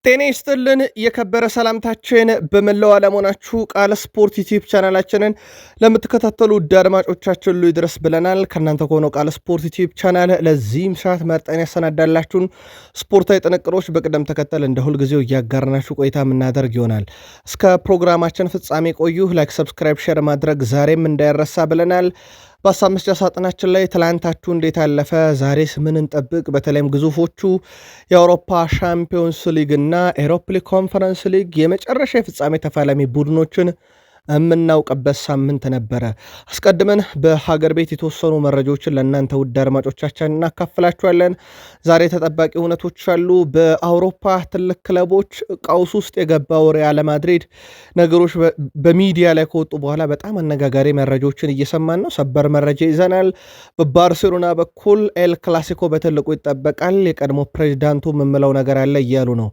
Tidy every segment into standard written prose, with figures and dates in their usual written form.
ጤና ይስጥልን የከበረ ሰላምታችን በመላው ዓለም ሆናችሁ ቃል ስፖርት ዩቲዩብ ቻናላችንን ለምትከታተሉ ውድ አድማጮቻችን ሁሉ ይድረስ ብለናል። ከእናንተ ከሆነው ቃል ስፖርት ዩቲዩብ ቻናል ለዚህም ሰዓት መርጠን ያሰናዳላችሁን ስፖርታዊ ጥንቅሮች በቅደም ተከተል እንደ ሁልጊዜው እያጋርናችሁ ቆይታ የምናደርግ ይሆናል። እስከ ፕሮግራማችን ፍጻሜ ቆዩ። ላይክ፣ ሰብስክራይብ፣ ሼር ማድረግ ዛሬም እንዳይረሳ ብለናል። በሀሳብ መስጫ ሳጥናችን ላይ ትላንታችሁ እንዴት አለፈ፣ ዛሬስ ምን እንጠብቅ፣ በተለይም ግዙፎቹ የአውሮፓ ሻምፒዮንስ ሊግ እና ኤሮፓ ሊግ ኮንፈረንስ ሊግ የመጨረሻ የፍጻሜ ተፋላሚ ቡድኖችን የምናውቅበት ሳምንት ነበረ። አስቀድመን በሀገር ቤት የተወሰኑ መረጃዎችን ለእናንተ ውድ አድማጮቻችን እናካፍላችኋለን። ዛሬ ተጠባቂ እውነቶች አሉ። በአውሮፓ ትልቅ ክለቦች ቀውስ ውስጥ የገባው ሪያል ማድሪድ ነገሮች በሚዲያ ላይ ከወጡ በኋላ በጣም አነጋጋሪ መረጃዎችን እየሰማን ነው። ሰበር መረጃ ይዘናል። በባርሴሎና በኩል ኤል ክላሲኮ በትልቁ ይጠበቃል። የቀድሞ ፕሬዚዳንቱ የምለው ነገር አለ እያሉ ነው።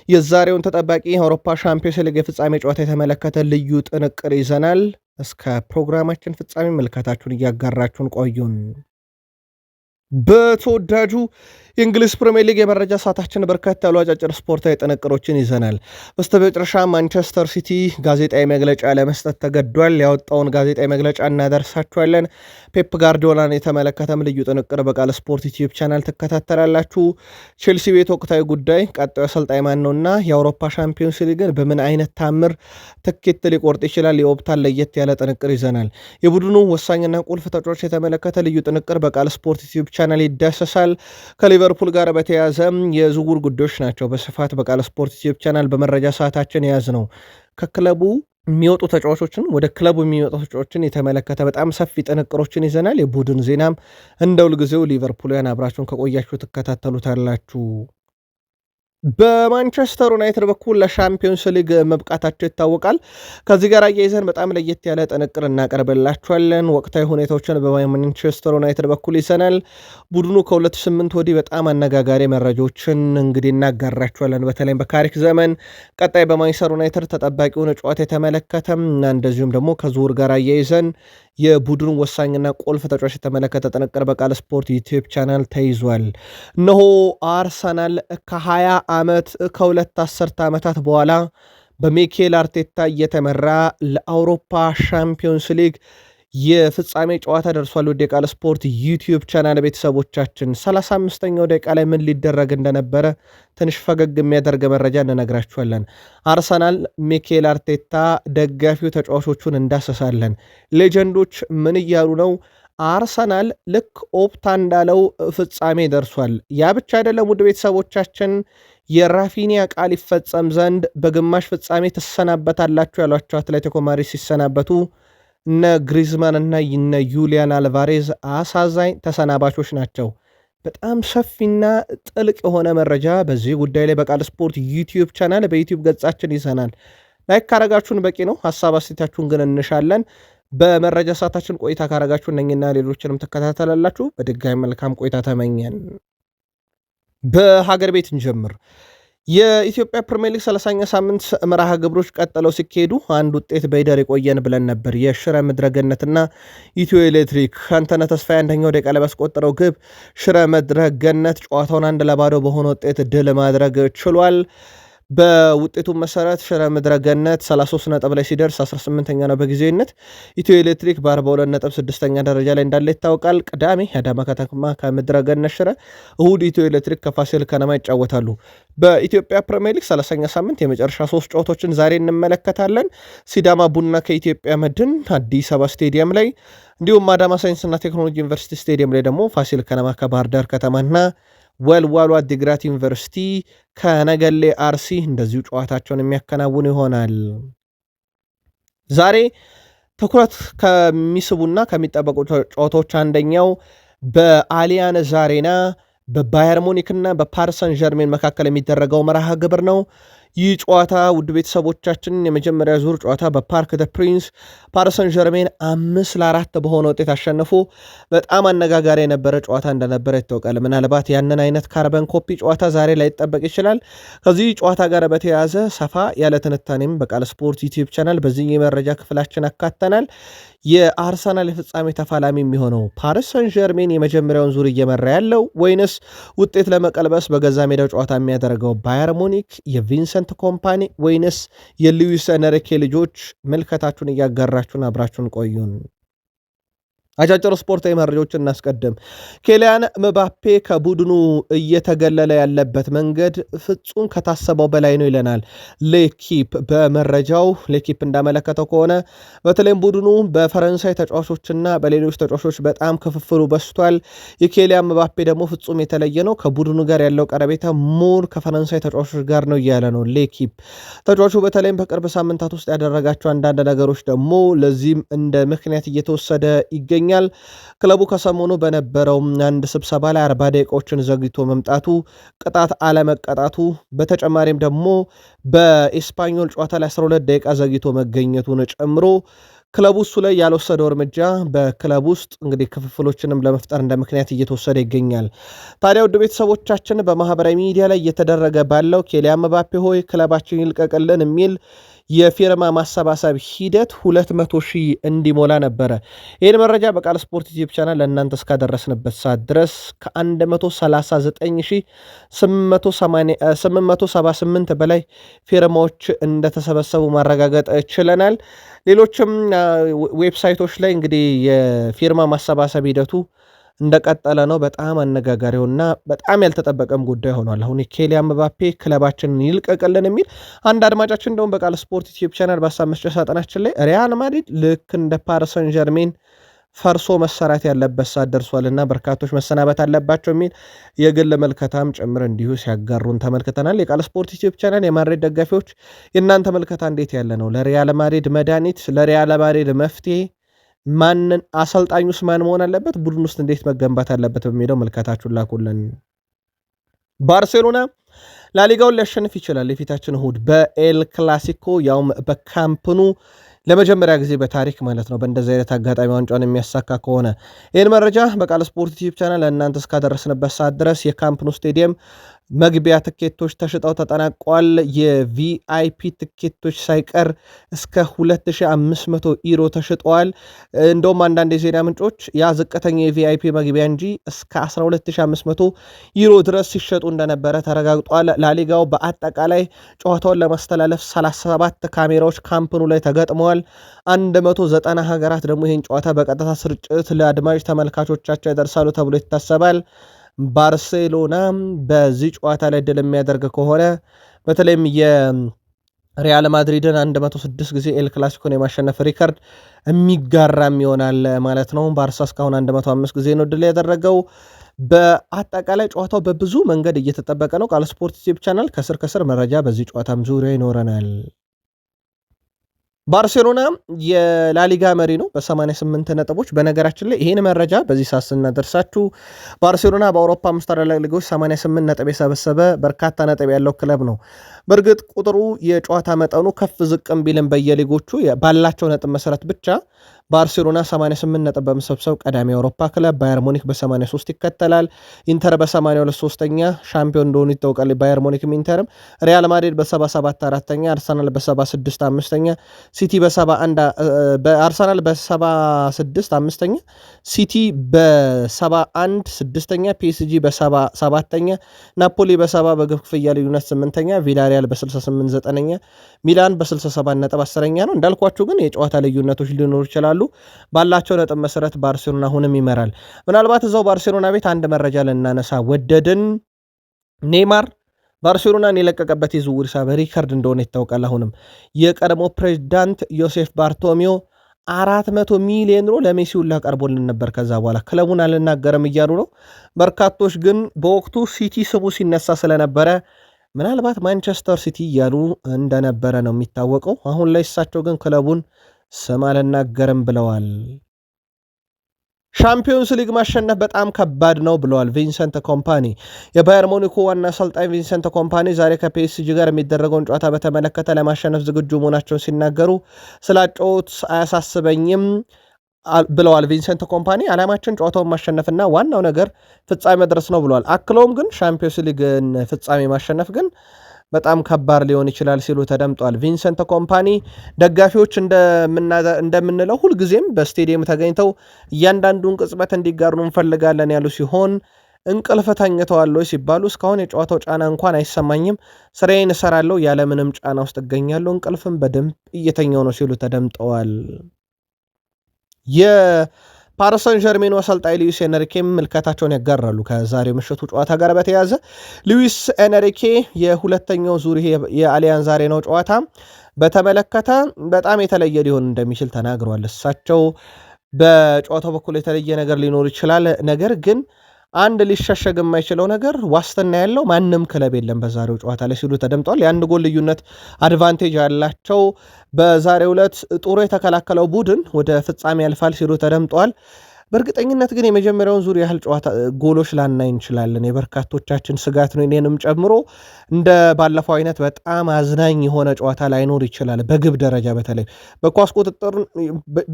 የዛሬውን ተጠባቂ የአውሮፓ ሻምፒዮንስ ሊግ የፍጻሜ ጨዋታ የተመለከተ ልዩ ጥንቅር ይዘናል። እስከ ፕሮግራማችን ፍጻሜ መልካታችሁን እያጋራችሁን ቆዩን። በተወዳጁ የእንግሊዝ ፕሪሚየር ሊግ የመረጃ ሰዓታችን በርከት ያሉ አጫጭር ስፖርታዊ ጥንቅሮችን ይዘናል። በስተመጨረሻ ማንቸስተር ሲቲ ጋዜጣዊ መግለጫ ለመስጠት ተገዷል። ያወጣውን ጋዜጣዊ መግለጫ እናደርሳችኋለን። ፔፕ ጋርዲዮላን የተመለከተም ልዩ ጥንቅር በቃል ስፖርት ዩቲዩብ ቻናል ትከታተላላችሁ። ቼልሲ ቤት ወቅታዊ ጉዳይ፣ ቀጣዩ አሰልጣኝ ማን ነውና የአውሮፓ ሻምፒዮንስ ሊግን በምን አይነት ታምር ትኬት ሊቆርጥ ይችላል፣ የኦፕታን ለየት ያለ ጥንቅር ይዘናል። የቡድኑ ወሳኝና ቁልፍ ተጫዋቾች የተመለከተ ልዩ ጥንቅር በቃል ስፖርት ዩቲዩብ ቻናል ይዳሰሳል። ከሊቨርፑል ጋር በተያያዘ የዝውውር ጉዳዮች ናቸው በስፋት በቃል ስፖርት ዩቲዩብ ቻናል በመረጃ ሰዓታችን የያዝ ነው። ከክለቡ የሚወጡ ተጫዋቾችን ወደ ክለቡ የሚወጡ ተጫዋቾችን የተመለከተ በጣም ሰፊ ጥንቅሮችን ይዘናል። የቡድን ዜናም እንደ ሁልጊዜው ሊቨርፑልያን አብራችሁን ከቆያችሁ ትከታተሉታላችሁ። በማንቸስተር ዩናይትድ በኩል ለሻምፒዮንስ ሊግ መብቃታቸው ይታወቃል። ከዚህ ጋር አያይዘን በጣም ለየት ያለ ጥንቅር እናቀርብላችኋለን። ወቅታዊ ሁኔታዎችን በማንቸስተር ዩናይትድ በኩል ይዘናል። ቡድኑ ከ2008 ወዲህ በጣም አነጋጋሪ መረጃዎችን እንግዲህ እናጋራችኋለን። በተለይም በካሪክ ዘመን ቀጣይ በማንቸስተር ዩናይትድ ተጠባቂውን ጨዋታ የተመለከተም እና እንደዚሁም ደግሞ ከዝውውር ጋር አያይዘን የቡድኑ ወሳኝና ቁልፍ ተጫዋች የተመለከተ ጥንቅር በቃል ስፖርት ዩቲዩብ ቻናል ተይዟል። እነሆ አርሰናል ከ20 ዓመት ከሁለት አስርተ ዓመታት በኋላ በሚኬል አርቴታ እየተመራ ለአውሮፓ ሻምፒዮንስ ሊግ የፍጻሜ ጨዋታ ደርሷል። ወደ ቃል ስፖርት ዩቲዩብ ቻናል ቤተሰቦቻችን 35ኛው ደቂቃ ላይ ምን ሊደረግ እንደነበረ ትንሽ ፈገግ የሚያደርግ መረጃ እንነግራችኋለን። አርሰናል ሚኬል አርቴታ ደጋፊው ተጫዋቾቹን እንዳሰሳለን። ሌጀንዶች ምን እያሉ ነው? አርሰናል ልክ ኦፕታ እንዳለው ፍጻሜ ደርሷል። ያ ብቻ አይደለም ውድ ቤተሰቦቻችን፣ የራፊኒያ ቃል ይፈጸም ዘንድ በግማሽ ፍጻሜ ትሰናበታላችሁ ያሏቸው አትሌቲኮ ማድሪድ ሲሰናበቱ እነ ግሪዝማን እና እነ ዩሊያን አልቫሬዝ አሳዛኝ ተሰናባቾች ናቸው። በጣም ሰፊና ጥልቅ የሆነ መረጃ በዚህ ጉዳይ ላይ በቃል ስፖርት ዩቲዩብ ቻናል በዩቲዩብ ገጻችን ይዘናል። ላይክ ካረጋችሁን በቂ ነው። ሀሳብ አስተያየታችሁን ግን እንሻለን። በመረጃ ሰዓታችን ቆይታ ካረጋችሁ እነኝና ሌሎችንም ትከታተላላችሁ። በድጋሚ መልካም ቆይታ ተመኘን። በሀገር ቤት እንጀምር። የኢትዮጵያ ፕሪሚየር ሊግ 30ኛ ሳምንት መርሃ ግብሮች ቀጥለው ሲካሄዱ አንድ ውጤት በይደር የቆየን ብለን ነበር። የሽረ ምድረገነትና ኢትዮ ኤሌክትሪክ አንተነህ ተስፋዬ አንደኛው ደቂቃ ላይ ባስቆጠረው ግብ ሽረ ምድረገነት ጨዋታውን 1-0 በሆነ ውጤት ድል ማድረግ ችሏል። በውጤቱ መሰረት ሽረ ምድረገነት 33 ነጥብ ላይ ሲደርስ 18ኛ ነው በጊዜነት። ኢትዮ ኤሌክትሪክ በ42 ነጥብ 6ኛ ደረጃ ላይ እንዳለ ይታወቃል። ቅዳሜ አዳማ ከተማ ከምድረገነት ሽረ፣ እሁድ ኢትዮ ኤሌክትሪክ ከፋሲል ከነማ ይጫወታሉ። በኢትዮጵያ ፕሪሚየር ሊግ 30ኛ ሳምንት የመጨረሻ 3 ጨዋታዎችን ዛሬ እንመለከታለን። ሲዳማ ቡና ከኢትዮጵያ መድን አዲስ አበባ ስቴዲየም ላይ፣ እንዲሁም አዳማ ሳይንስና ቴክኖሎጂ ዩኒቨርሲቲ ስቴዲየም ላይ ደግሞ ፋሲል ከነማ ከባህር ዳር ከተማና ወልዋሎ አዲግራት ዩኒቨርሲቲ ከነገሌ አርሲ እንደዚሁ ጨዋታቸውን የሚያከናውኑ ይሆናል። ዛሬ ትኩረት ከሚስቡና ከሚጠበቁ ጨዋታዎች አንደኛው በአሊያንዝ አሬና በባየር ሙኒክና በፓሪስ ሰን ዠርሜን መካከል የሚደረገው መርሃ ግብር ነው። ይህ ጨዋታ ውድ ቤተሰቦቻችን የመጀመሪያ ዙር ጨዋታ በፓርክ ደ ፕሪንስ ፓሪስ ሰን ዠርሜን 5-4 በሆነ ውጤት አሸንፎ በጣም አነጋጋሪ የነበረ ጨዋታ እንደነበረ ይታወቃል። ምናልባት ያንን አይነት ካርበን ኮፒ ጨዋታ ዛሬ ላይ ይጠበቅ ይችላል። ከዚህ ጨዋታ ጋር በተያያዘ ሰፋ ያለ ትንታኔም በቃል ስፖርት ዩቲዩብ ቻናል በዚህ የመረጃ ክፍላችን አካተናል። የአርሰናል የፍጻሜ ተፋላሚ የሚሆነው ፓሪስ ሰን ዠርሜን የመጀመሪያውን ዙር እየመራ ያለው ወይንስ ውጤት ለመቀልበስ በገዛ ሜዳው ጨዋታ የሚያደርገው ባየር ሙኒክ፣ የቪንሰንት ኮምፓኒ ወይንስ የሉዊስ ኤንሪኬ ልጆች? ምልከታችሁን እያጋራችሁን አብራችሁን ቆዩን። አጫጭር ስፖርታዊ መረጃዎችን እናስቀድም። ኬሊያን ምባፔ ከቡድኑ እየተገለለ ያለበት መንገድ ፍጹም ከታሰበው በላይ ነው ይለናል ሌኪፕ በመረጃው። ሌኪፕ እንዳመለከተው ከሆነ በተለይም ቡድኑ በፈረንሳይ ተጫዋቾችና በሌሎች ተጫዋቾች በጣም ክፍፍሉ በስቷል። የኬሊያን ምባፔ ደግሞ ፍጹም የተለየ ነው። ከቡድኑ ጋር ያለው ቀረቤታ ሞር ከፈረንሳይ ተጫዋቾች ጋር ነው እያለ ነው ሌኪፕ። ተጫዋቹ በተለይም በቅርብ ሳምንታት ውስጥ ያደረጋቸው አንዳንድ ነገሮች ደግሞ ለዚህም እንደ ምክንያት እየተወሰደ ይገኛል። ክለቡ ከሰሞኑ በነበረው አንድ ስብሰባ ላይ 40 ደቂቃዎችን ዘግይቶ መምጣቱ፣ ቅጣት አለመቀጣቱ፣ በተጨማሪም ደግሞ በኤስፓኞል ጨዋታ ላይ 12 ደቂቃ ዘግይቶ መገኘቱን ጨምሮ ክለቡ እሱ ላይ ያልወሰደው እርምጃ በክለቡ ውስጥ እንግዲህ ክፍፍሎችንም ለመፍጠር እንደ ምክንያት እየተወሰደ ይገኛል። ታዲያ ውድ ቤተሰቦቻችን በማህበራዊ ሚዲያ ላይ እየተደረገ ባለው ኬሊያን ምባፔ ሆይ ክለባችን ይልቀቅልን የሚል የፊርማ ማሰባሰብ ሂደት 200,000 እንዲሞላ ነበረ። ይህን መረጃ በቃል ስፖርት ዩቲዩብ ቻናል ለእናንተ እስካደረስንበት ሰዓት ድረስ ከ139,878 በላይ ፊርማዎች እንደተሰበሰቡ ማረጋገጥ ችለናል። ሌሎችም ዌብሳይቶች ላይ እንግዲህ የፊርማ ማሰባሰብ ሂደቱ እንደቀጠለ ነው። በጣም አነጋጋሪውና በጣም ያልተጠበቀም ጉዳይ ሆኗል። አሁን የኬሊያን ምባፔ ክለባችንን ይልቀቅልን የሚል አንድ አድማጫችን እንደውም በቃል ስፖርት ዩቲዩብ ቻናል በሀሳብ መስጫ ሳጥናችን ላይ ሪያል ማድሪድ ልክ እንደ ፓሪስ ሰን ዠርሜን ፈርሶ መሰራት ያለበት ሰዓት ደርሷልና በርካቶች መሰናበት አለባቸው የሚል የግል መልከታም ጭምር እንዲሁ ሲያጋሩን ተመልክተናል። የቃል ስፖርት ዩቲዩብ ቻናል የማድሪድ ደጋፊዎች የእናንተ መልከታ እንዴት ያለ ነው? ለሪያል ማድሪድ መድኃኒት፣ ለሪያል ማድሪድ መፍትሄ ማንን አሰልጣኙስ ማን መሆን አለበት? ቡድን ውስጥ እንዴት መገንባት አለበት? በሚለው መልከታችሁን ላኩልን። ባርሴሎና ላሊጋውን ሊያሸንፍ ይችላል የፊታችን እሁድ በኤል ክላሲኮ ያውም በካምፕኑ ለመጀመሪያ ጊዜ በታሪክ ማለት ነው በእንደዚህ አይነት አጋጣሚ ዋንጫውን የሚያሳካ ከሆነ። ይህን መረጃ በቃል ስፖርት ዩቲዩብ ቻናል ለእናንተ እስካደረስንበት ሰዓት ድረስ የካምፕኑ ስቴዲየም መግቢያ ትኬቶች ተሽጠው ተጠናቋል። የቪአይፒ ትኬቶች ሳይቀር እስከ 2500 ዩሮ ተሽጠዋል። እንደውም አንዳንድ የዜና ምንጮች ያ ዝቅተኛ የቪአይፒ መግቢያ እንጂ እስከ 12500 ዩሮ ድረስ ሲሸጡ እንደነበረ ተረጋግጧል። ላሊጋው በአጠቃላይ ጨዋታውን ለማስተላለፍ 37 ካሜራዎች ካምፕኑ ላይ ተገጥመዋል። 190 ሀገራት ደግሞ ይህን ጨዋታ በቀጥታ ስርጭት ለአድማጭ ተመልካቾቻቸው ያደርሳሉ ተብሎ ይታሰባል። ባርሴሎና በዚህ ጨዋታ ላይ ድል የሚያደርግ ከሆነ በተለይም የሪያል ማድሪድን 106 ጊዜ ኤል ክላሲኮን የማሸነፍ ሪከርድ የሚጋራም ይሆናል ማለት ነው። ባርሳ እስካሁን 105 ጊዜ ነው ድል ያደረገው። በአጠቃላይ ጨዋታው በብዙ መንገድ እየተጠበቀ ነው። ቃል ስፖርት ዩቲዩብ ቻናል ከስር መረጃ በዚህ ጨዋታም ዙሪያ ይኖረናል። ባርሴሎና የላሊጋ መሪ ነው በ88 ነጥቦች። በነገራችን ላይ ይህን መረጃ በዚህ ሰዓት ስናደርሳችሁ ባርሴሎና በአውሮፓ 5 ታላላቅ ሊጎች 88 ነጥብ የሰበሰበ በርካታ ነጥብ ያለው ክለብ ነው። በእርግጥ ቁጥሩ የጨዋታ መጠኑ ከፍ ዝቅም ቢልም በየሊጎቹ ባላቸው ነጥብ መሰረት ብቻ ባርሴሎና 88 ነጥብ በመሰብሰብ ቀዳሚ የአውሮፓ ክለብ፣ ባየር ሙኒክ በ83 ይከተላል። ኢንተር በ82 ሶስተኛ ሻምፒዮን እንደሆኑ ይታወቃል። ባየር ሙኒክም ኢንተርም፣ ሪያል ማድሪድ በ77 አራተኛ፣ አርሰናል በ76 አምስተኛ፣ ሲቲ አርሰናል በ76 አምስተኛ፣ ሲቲ በ71 ስድስተኛ፣ ፒኤስጂ በ77ኛ፣ ናፖሊ በ70 በግብ ክፍያ ልዩነት 8ኛ፣ ቪላሪያል በ68 9ኛ፣ ሚላን በ67 ነጥብ 10ኛ ነው። እንዳልኳችሁ ግን የጨዋታ ልዩነቶች ሊኖሩ ይችላሉ። ባላቸው ነጥብ መሰረት ባርሴሎና አሁንም ይመራል። ምናልባት እዛው ባርሴሎና ቤት አንድ መረጃ ልናነሳ ወደድን። ኔይማር ባርሴሎናን የለቀቀበት የዝውውር ሂሳብ ሪከርድ እንደሆነ ይታወቃል። አሁንም የቀድሞ ፕሬዚዳንት ዮሴፍ ባርቶሚዮ 400 ሚሊዮን ዩሮ ለሜሲ ሁላ ቀርቦልን ነበር። ከዛ በኋላ ክለቡን አልናገርም እያሉ ነው። በርካቶች ግን በወቅቱ ሲቲ ስሙ ሲነሳ ስለነበረ ምናልባት ማንቸስተር ሲቲ እያሉ እንደነበረ ነው የሚታወቀው። አሁን ላይ እሳቸው ግን ክለቡን ስም አልናገርም ብለዋል። ሻምፒዮንስ ሊግ ማሸነፍ በጣም ከባድ ነው ብለዋል ቪንሰንት ኮምፓኒ። የባየር ሙኒኩ ዋና አሰልጣኝ ቪንሰንት ኮምፓኒ ዛሬ ከፒኤስጂ ጋር የሚደረገውን ጨዋታ በተመለከተ ለማሸነፍ ዝግጁ መሆናቸውን ሲናገሩ ስላጨዋወት አያሳስበኝም ብለዋል ቪንሰንት ኮምፓኒ። ዓላማችን ጨዋታውን ማሸነፍና ዋናው ነገር ፍጻሜ መድረስ ነው ብለዋል። አክለውም ግን ሻምፒዮንስ ሊግን ፍጻሜ ማሸነፍ ግን በጣም ከባድ ሊሆን ይችላል ሲሉ ተደምጧል። ቪንሰንት ኮምፓኒ ደጋፊዎች እንደምንለው ሁልጊዜም በስቴዲየም ተገኝተው እያንዳንዱን ቅጽበት እንዲጋሩ እንፈልጋለን ያሉ ሲሆን እንቅልፍ ተኝተዋል ወይ ሲባሉ እስካሁን የጨዋታው ጫና እንኳን አይሰማኝም፣ ስራዬን እሰራለሁ፣ ያለምንም ጫና ውስጥ እገኛለሁ፣ እንቅልፍም በደንብ እየተኛው ነው ሲሉ ተደምጠዋል። የፓሪሰን ዠርሜኑ አሰልጣኝ ሉዊስ ኤንሪኬም ምልከታቸውን ያጋራሉ። ከዛሬው ምሽቱ ጨዋታ ጋር በተያያዘ ሉዊስ ኤንሪኬ የሁለተኛው ዙር የአሊያንዝ አሬናው ጨዋታ በተመለከተ በጣም የተለየ ሊሆን እንደሚችል ተናግሯል። እሳቸው በጨዋታው በኩል የተለየ ነገር ሊኖር ይችላል፣ ነገር ግን አንድ ሊሸሸግ የማይችለው ነገር ዋስትና ያለው ማንም ክለብ የለም በዛሬው ጨዋታ ላይ ሲሉ ተደምጧል። የአንድ ጎል ልዩነት አድቫንቴጅ ያላቸው በዛሬው ዕለት ጥሩ የተከላከለው ቡድን ወደ ፍጻሜ ያልፋል ሲሉ ተደምጠዋል። በእርግጠኝነት ግን የመጀመሪያውን ዙር ያህል ጨዋታ ጎሎች ላናይ እንችላለን። የበርካቶቻችን ስጋት ነው፣ እኔንም ጨምሮ። እንደ ባለፈው አይነት በጣም አዝናኝ የሆነ ጨዋታ ላይኖር ይችላል። በግብ ደረጃ በተለይ በኳስ ቁጥጥር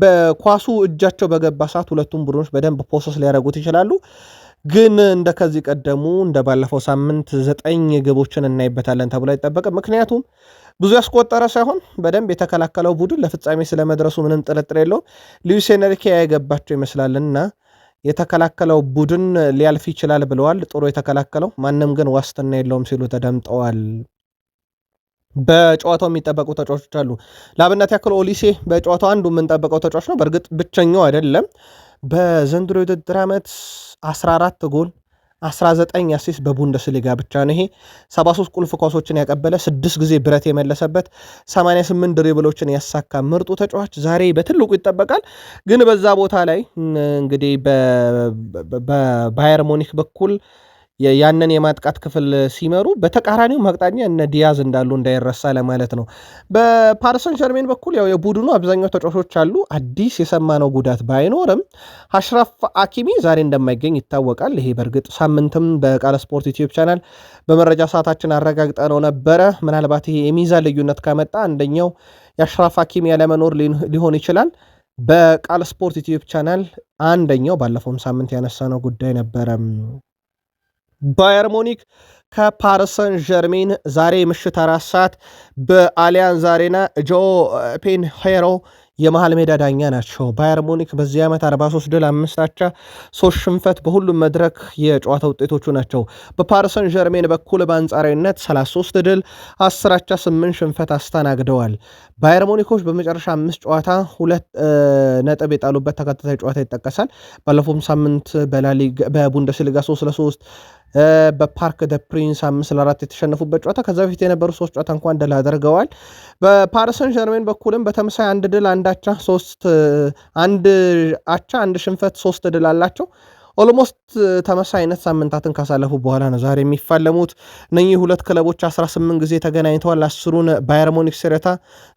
በኳሱ እጃቸው በገባ ሰዓት ሁለቱም ቡድኖች በደንብ ፖሰስ ሊያደርጉት ይችላሉ። ግን እንደ ከዚህ ቀደሙ እንደ ባለፈው ሳምንት 9 ግቦችን እናይበታለን ተብሎ አይጠበቅም። ምክንያቱም ብዙ ያስቆጠረ ሳይሆን በደንብ የተከላከለው ቡድን ለፍጻሜ ስለመድረሱ ምንም ጥርጥር የለውም። ሉዊስ ኤንሪኬ ያገባቸው ይመስላልና የተከላከለው ቡድን ሊያልፍ ይችላል ብለዋል። ጥሩ የተከላከለው ማንም ግን ዋስትና የለውም ሲሉ ተደምጠዋል። በጨዋታው የሚጠበቁ ተጫዋቾች አሉ። ለአብነት ያክል ኦሊሴ በጨዋታው አንዱ የምንጠበቀው ተጫዋች ነው። በእርግጥ ብቸኛው አይደለም። በዘንድሮ የውድድር ዓመት 14 ጎል 19 አሲስት በቡንደስሊጋ ብቻ ነው። ይሄ 73 ቁልፍ ኳሶችን ያቀበለ 6 ጊዜ ብረት የመለሰበት 88 ድሪብሎችን ያሳካ ምርጡ ተጫዋች ዛሬ በትልቁ ይጠበቃል። ግን በዛ ቦታ ላይ እንግዲህ በባየር ሙኒክ በኩል ያንን የማጥቃት ክፍል ሲመሩ በተቃራኒው መቅጣኛ እነ ዲያዝ እንዳሉ እንዳይረሳ ለማለት ነው። በፓሪሰን ዠርሜን በኩል ያው የቡድኑ አብዛኛው ተጫዋቾች አሉ። አዲስ የሰማነው ጉዳት ባይኖርም አሽራፍ አኪሚ ዛሬ እንደማይገኝ ይታወቃል። ይሄ በእርግጥ ሳምንትም በቃለ ስፖርት ዩቲዩብ ቻናል በመረጃ ሰዓታችን አረጋግጠነው ነበረ። ምናልባት ይሄ የሚዛን ልዩነት ካመጣ አንደኛው የአሽራፍ አኪሚ ያለመኖር ሊሆን ይችላል። በቃለ ስፖርት ዩቲዩብ ቻናል አንደኛው ባለፈውም ሳምንት ያነሳነው ጉዳይ ነበረ። ባየር ሙኒክ ከፓሪሰን ዠርሜን ዛሬ ምሽት 4 ሰዓት በአሊያንዝ አሬና ጆ ፔንሄሮ የመሃል ሜዳ ዳኛ ናቸው። ባየር ሙኒክ በዚህ ዓመት 43 ድል 5 አቻ 3 ሽንፈት በሁሉም መድረክ የጨዋታ ውጤቶቹ ናቸው። በፓሪሰን ዠርሜን በኩል በአንጻራዊነት 33 ድል 10 አቻ 8 ሽንፈት አስተናግደዋል። ባየር ሙኒኮች በመጨረሻ 5 ጨዋታ 2 ነጥብ የጣሉበት ተከታታይ ጨዋታ ይጠቀሳል። ባለፈውም ሳምንት በቡንደስሊጋ 3-3 በፓርክ ደ ፕሪንስ 5-4 የተሸነፉበት ጨዋታ ከዛ በፊት የነበሩ 3 ጨዋታ እንኳን ድል አድርገዋል። በፓሪሰን ዠርሜን በኩልም በተመሳይ 1 ድል 1 አቻ 1 አቻ 1 ሽንፈት 3 ድል አላቸው። ኦልሞስት ተመሳይ አይነት ሳምንታትን ካሳለፉ በኋላ ነው ዛሬ የሚፋለሙት። እነኚህ ሁለት ክለቦች 18 ጊዜ ተገናኝተዋል። 10ን ባየር ሙኒክ ሲረታ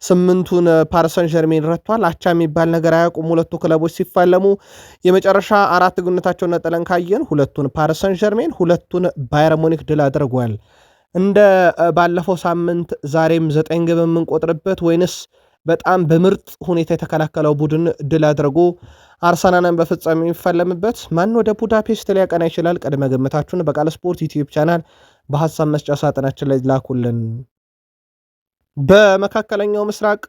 8ቱን ፓሪሰን ዠርሜን ረቷል። አቻ የሚባል ነገር አያውቁም ሁለቱ ክለቦች ሲፋለሙ። የመጨረሻ 4 ግንኙነታቸውን ነጥለን ካየን 2ቱን ፓሪሰን ዠርሜን 2ቱን ባየር ሙኒክ ድል አድርጓል። እንደ ባለፈው ሳምንት ዛሬም 9 ግብ የምንቆጥርበት ወይንስ በጣም በምርጥ ሁኔታ የተከላከለው ቡድን ድል አድርጎ አርሰናልን በፍጻሜ የሚፋለምበት ማን ወደ ቡዳፔስት ሊያቀና ይችላል? ቅድመ ግምታችሁን በቃል ስፖርት ዩቲዩብ ቻናል በሐሳብ መስጫ ሳጥናችን ላይ ላኩልን። በመካከለኛው ምስራቅ